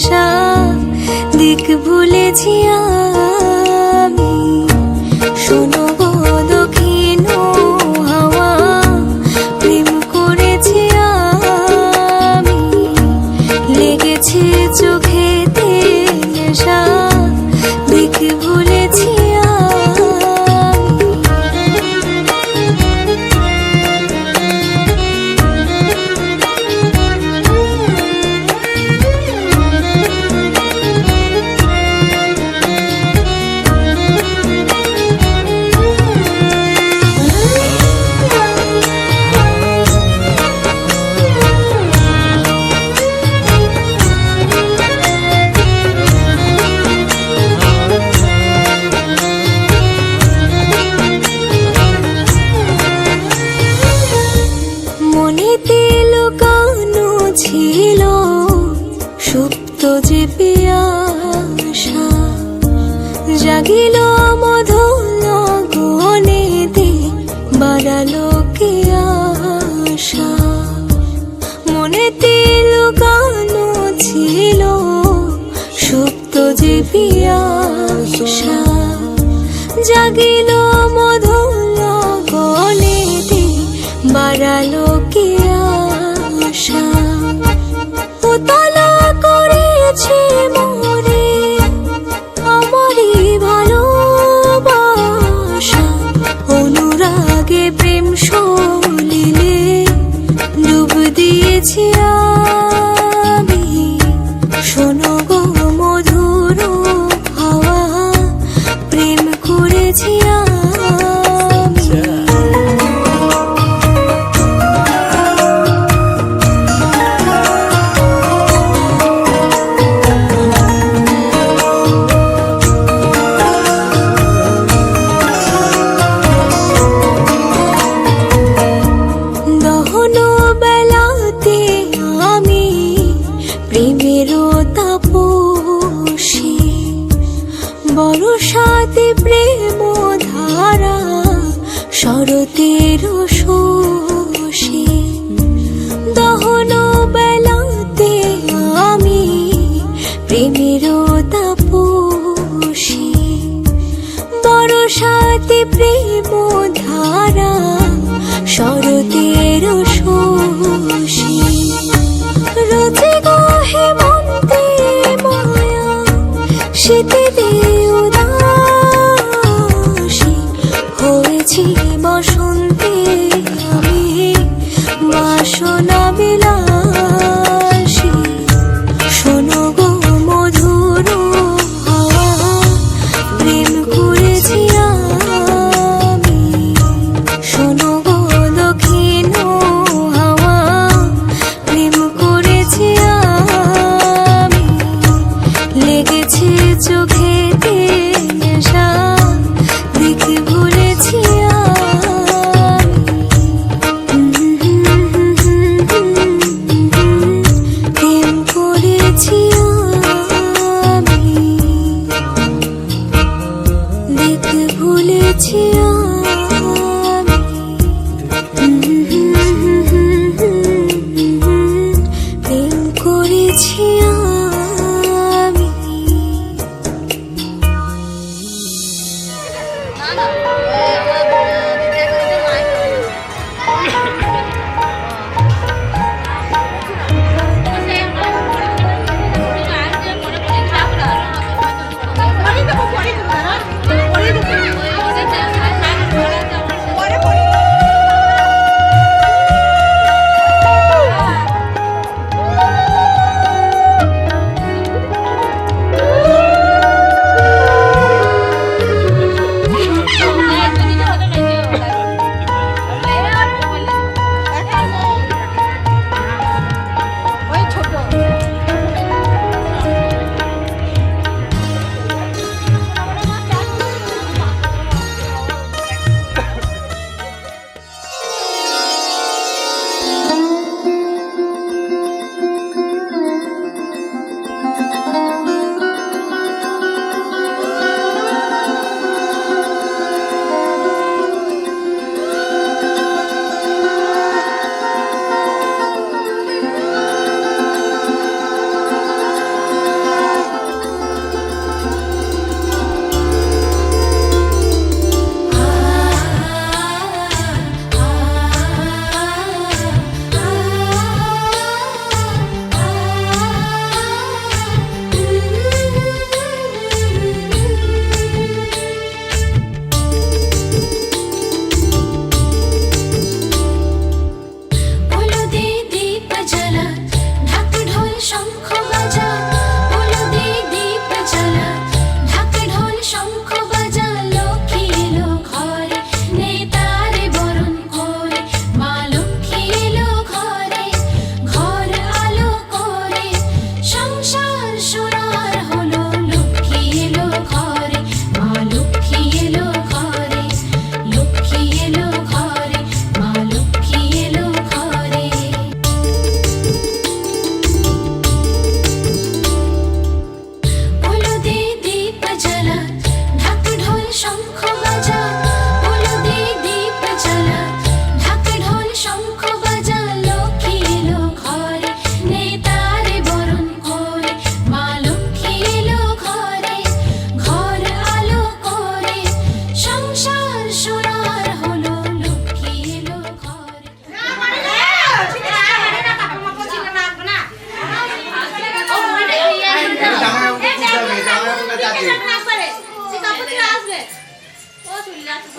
নেশা দিক ভুলেছি আমি শোনো গো দক্ষিণ হাওয়া প্রেম করেছি আমি লেগেছে চোখেতে নেশা দিক ভুলেছি মনেতে লুকানো ছিল সুপ্ত যে পিয়াসা জাগিল মধুর গনেতে বাড়ালো কে আশা মনেতে লুকানো ছিল সুপ্ত যে পিয়াসা জাগিল মধুর গনেতে বাড়ালো কে আশা উতলা করেছে মোরে আমারই ভালোবাসা অনুরাগে প্রেম সলিলে ডুব দিয়েছি আমি শোনো গো মধুর হাওয়া প্রেম করেছি আমি দহন বেলাতে আমি প্রেমেরও তাপসী বরসাতে প্রেম ধারা শরতের শোষী দহন বেলাতে আমি প্রেমেরও তাপসী বরসাতে প্রেম ধারা শরতের শোষী রোজে গো হেমন্তে মায়া শীতে উদাসী হয়েছি বসন্তে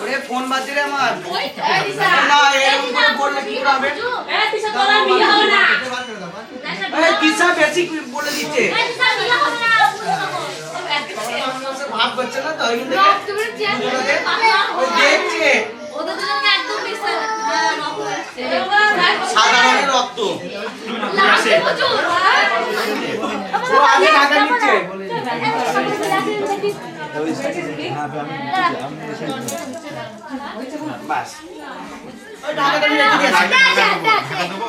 ওরে ফোন বাজছে রে আমার না এরকম করে বললে কি করে হবে এই কিসা বেশি বলে দিচ্ছে ভাব করছে না তো ওই দেখছে সাধারণ রক্ত ও আগে ঢাকা নিচ্ছে বাস ওই ঢাকাটা নিয়ে দিকে ঢাকা দেবো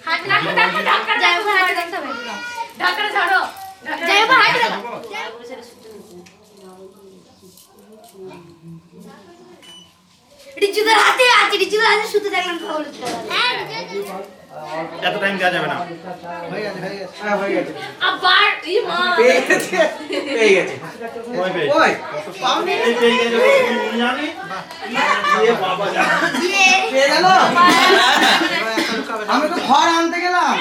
হাত রাখো ঢাকা যাও হাত রাখতে হবে ঢাকা ছাড়ো যাও হাত রাখো রিচুদের হাতে আছে রিচুদের হাতে শুতে দেখলাম খবর হ্যাঁ এত টাইম দেওয়া যাবে না হয়ে গেছে হ্যাঁ হয়ে গেছে আবার ই মা পেয়ে গেছে ওই পাওনি এই পেয়ে গেছে তুমি জানি এ বাবা যা পেয়ে গেল আমি তো ঘর আনতে গেলাম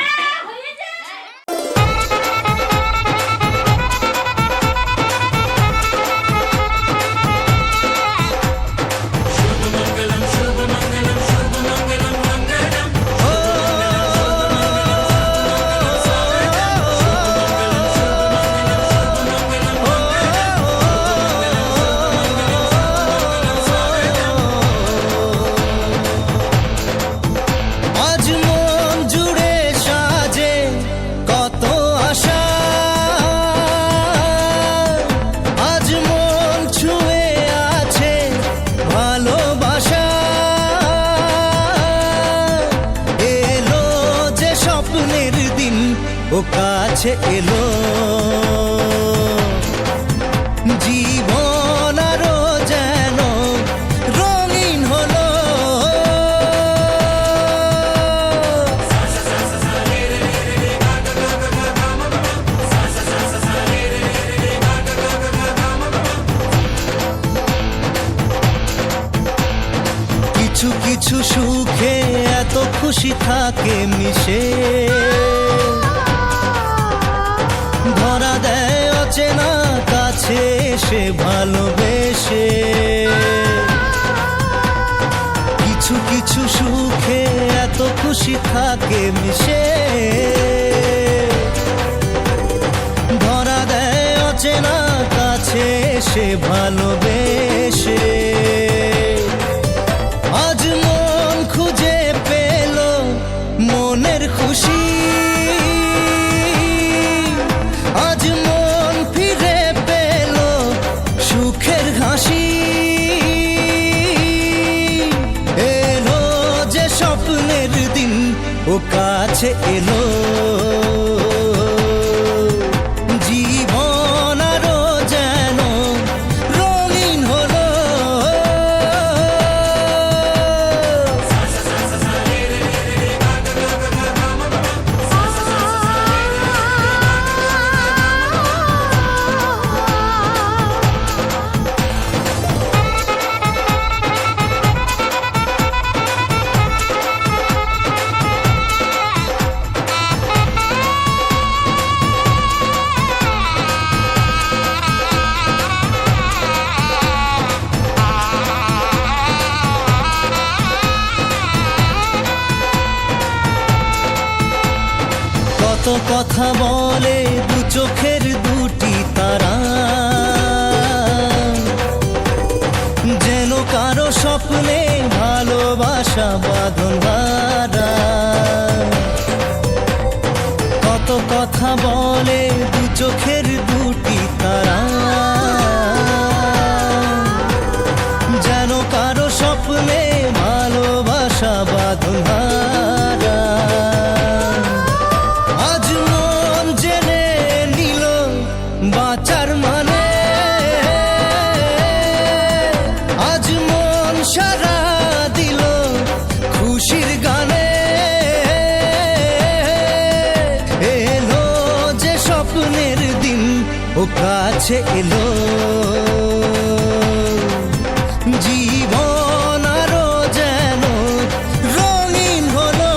কাছে এলো জীবন আরো যেন রঙিন হলো কিছু কিছু সুখে এত খুশি থাকে মিশে ধরা দেয় অচেনা কাছে সে ভালোবেসে কিছু কিছু সুখে এত খুশি থাকে মিশে ধরা দেয় অচেনা কাছে সে ভালোবেসে আজ মন খুঁজে পেল মনের খুশি আজ মন ফিরে পেল সুখের হাসি এলো যে স্বপ্নের দিন ও কাছে এলো জীবন আরো যেন রঙিন হলো কত কথা বলে দু চোখের দুটি তারা যেন কারো স্বপ্নে ভালোবাসা বাঁধন হারা কত কথা বলে দু চোখের দুটি তারা যেন কারো স্বপ্নে ভালোবাসা বাঁধন হারা আজ মন জেনে নিল বাঁচার মানে আজ মন সারা দিল খুশির গানে এলো যে স্বপ্নের দিন ও কাছে এলো জীবন আরো যেন রঙিন হলো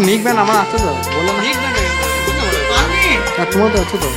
নিক ব্যান্ড আমার আছে তো, বলো না। তোমার তো আছে তো।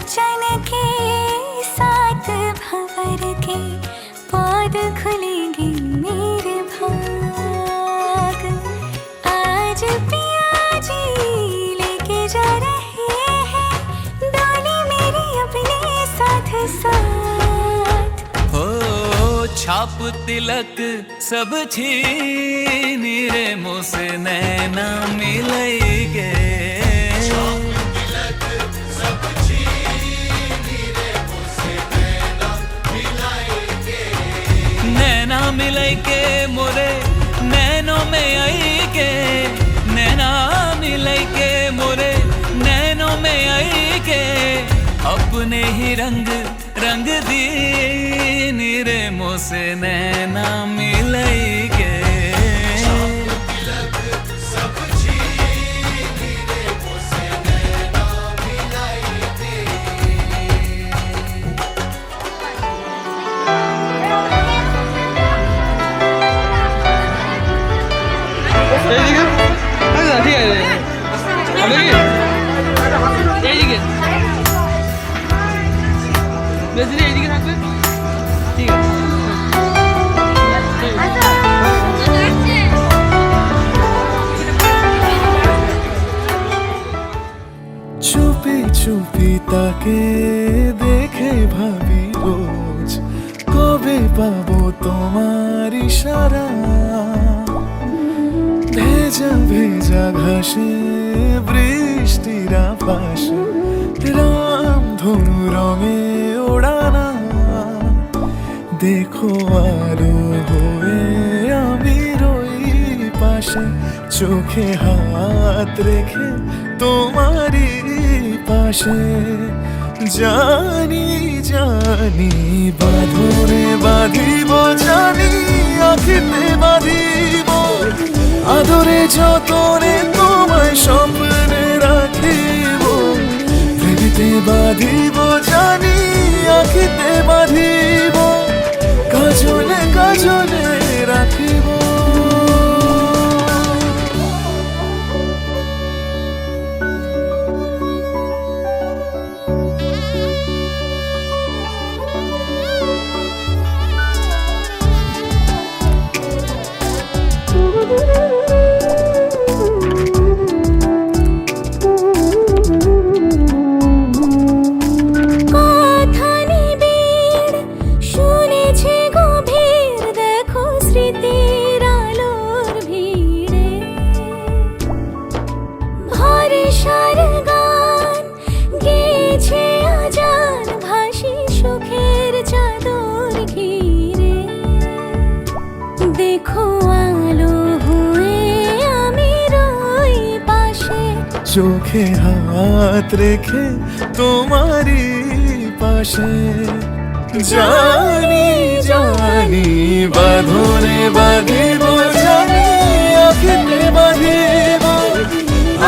वचन के साथ भंवर के पौध खुलेंगे मेरे भाग। आज पिया जी लेके जा रहे हैं डोली मेरी अपने साथ साथ। हो छाप तिलक सब छीन रे मुझसे नैना मिलेंगे। नैना मिलेंगे मोरे नैनों में आएंगे। नैना मिलेंगे मोरे नैनों में आएंगे। अपने ही रंग रंग दीन रे मुझसे नैना मिलेंगे। এইদিকে আচ্ছা ঠিক আছে আমি কি এইদিকে বেশি এইদিকে থাকবে ঠিক আছে চুপি চুপি তাকে দেখে ভাবি রোজ কবে পাবো তোমার ইশারা। ভেজা ভেজা ঘাসে বৃষ্টির আভাসে রাম ধনু রঙে ওড়ানা। দেখো আলো হয়ে আমি রই পাশে চোখে হাত রেখে তোমারই পাশে। জানি জানি বাঁধনে বাঁধিব জানি আঁখিতে বাঁধিব আদরে যতনে তোমায় স্বপ্নে রাখিব। প্রেমেতে বাঁধিব জানি আঁখিতে বাঁধিব কাজলে কাজলে রাখিব। চোখে হাত রেখে তোমারই পাশে। জানি জানি বাঁধনে বাঁধিব জানি আঁখিতে বাঁধিব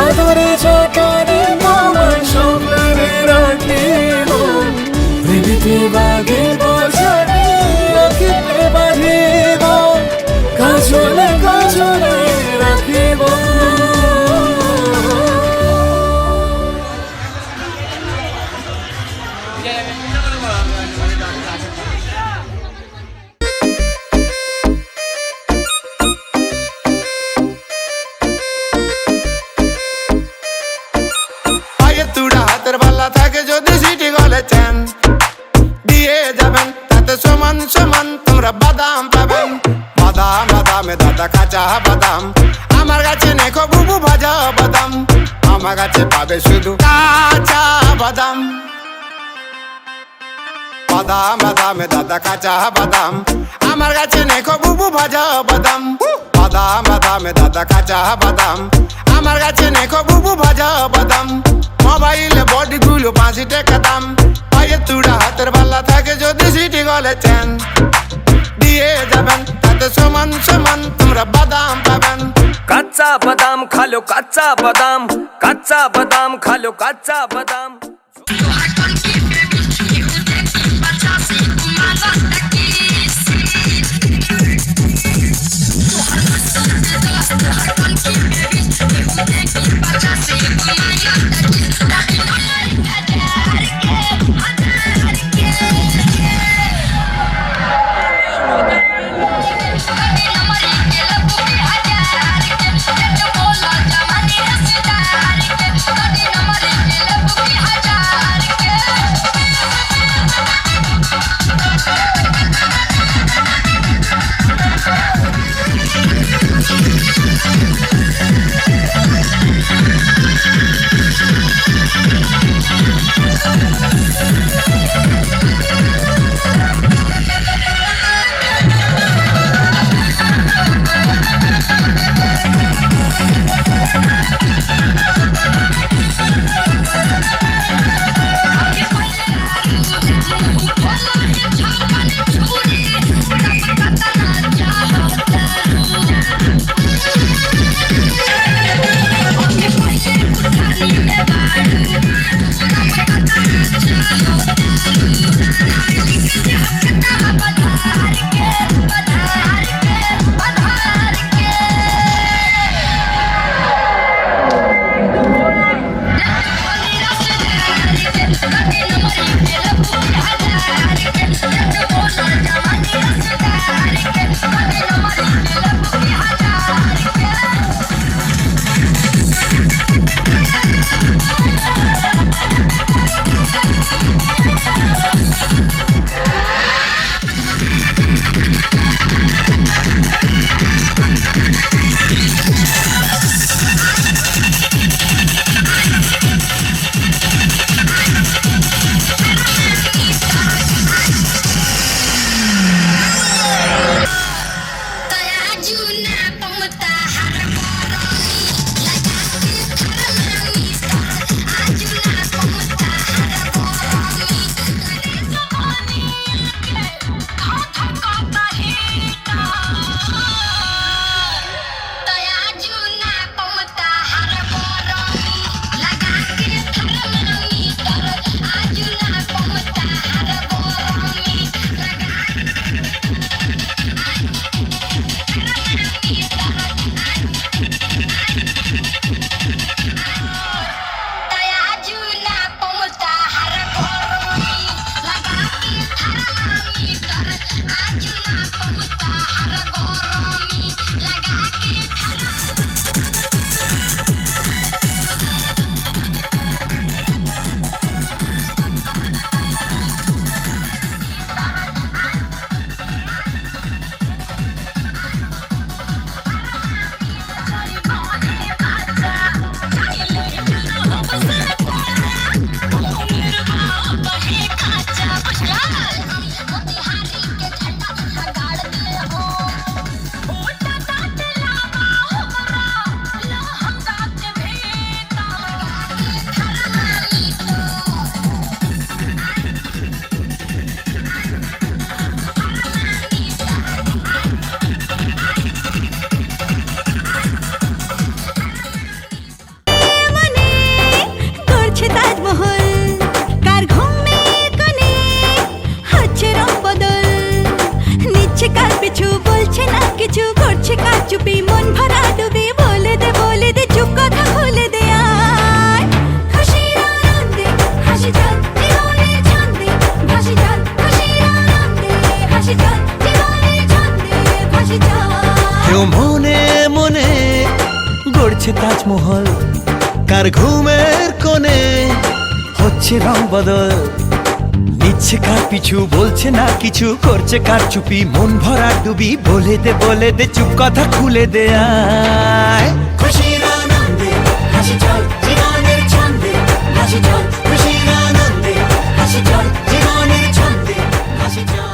আদরে যতনে তোমায় স্বপ্নে রাখিব। প্রেমেতে বাঁধিব জানি আঁখিতে বাঁধিব কাজলে কাজলে রাখিব। থাকে যদি সিটি গলে চেন দিয়ে যাবেন তাতে সমান সমান তোমরা বাদাম পাবেন। বাদাম বাদামে দাদা কাঁচা বাদাম আমার কাছে নেখো বুবু ভাজা বাদাম। আমার কাছে পাবে শুধু কাঁচা বাদাম। বাদাম বাদামে দাদা কাঁচা বাদাম আমার কাছে নেখো বুবু ভাজা বাদাম। বাদাম বাদামে দাদা কাঁচা বাদাম আমার কাছে নেখো বুবু ভাজা বাদাম। মোবাইলে বডি গুলো 5 টাকা দাম। পায়ে তুড়া হাতের বালা থাকে যদি সিটি গলে চেন দিয়ে যাবেন তাতে সমান সমান তোমরা বাদাম পাবেন। কাঁচা বাদাম খালো কাঁচা বাদাম কাঁচা বাদাম খালো কাঁচা বাদাম। Bachase, হচ্ছে তাজমহল, কার ঘুমের কোণে হচ্ছে রং বদল, নিচ্ছে কার পিছু বলছে না কিছু, করছে কার চুপি মন ভরা ডুবি, বলে দে চুপ কথা খুলে দে আয়। খুশির আনন্দে হাসি চল জীবনের ছন্দে হাসি চল, খুশির আনন্দে হাসি চল জীবনের ছন্দে হাসি চল।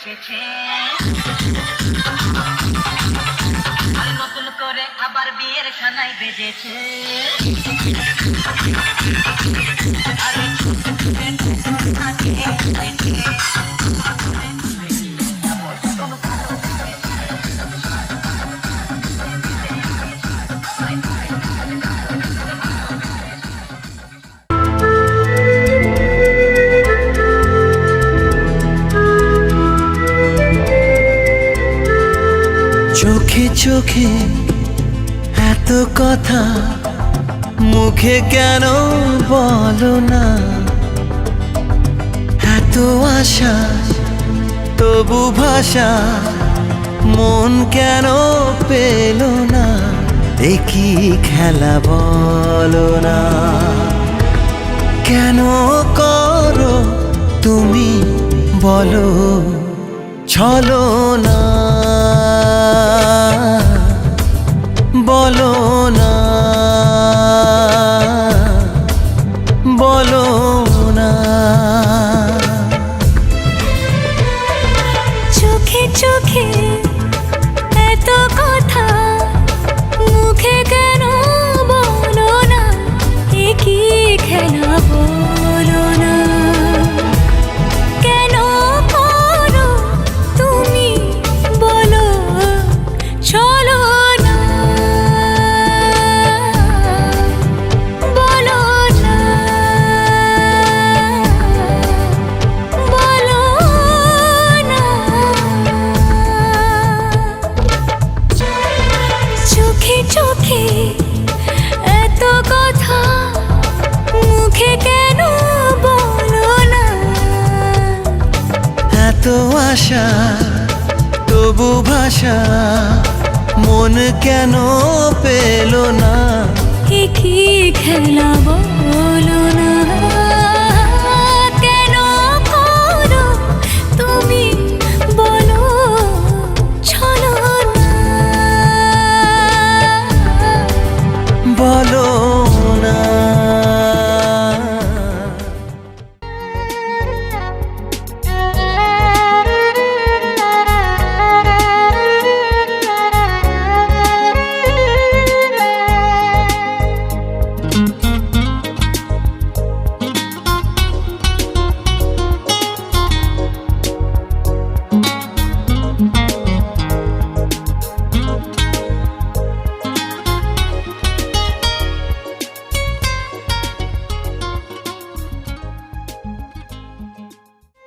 এসেছে আর নতুন করে আবার বিয়ের সানাই বেজেছে চোখে চোখে এত কথা মুখে কেন বলো না এত আশা তবু ভাষা মন কেন পেল না দেখি খেলা বলো না কেন করো তুমি বলো ছলো না বলো না বলো না চোখে চোখে এত কথা মুখে কেন বলো না কি খেলা বলো না কেন করো তুমি বলো চলো না বলো না বলো না চোখে চোখে এত কথা মুখে কেন বলো না এত আশা তবু ভাষা মন কেন পেল না কি খেলা বলো না কেন করো তুমি বলো চলো না বলো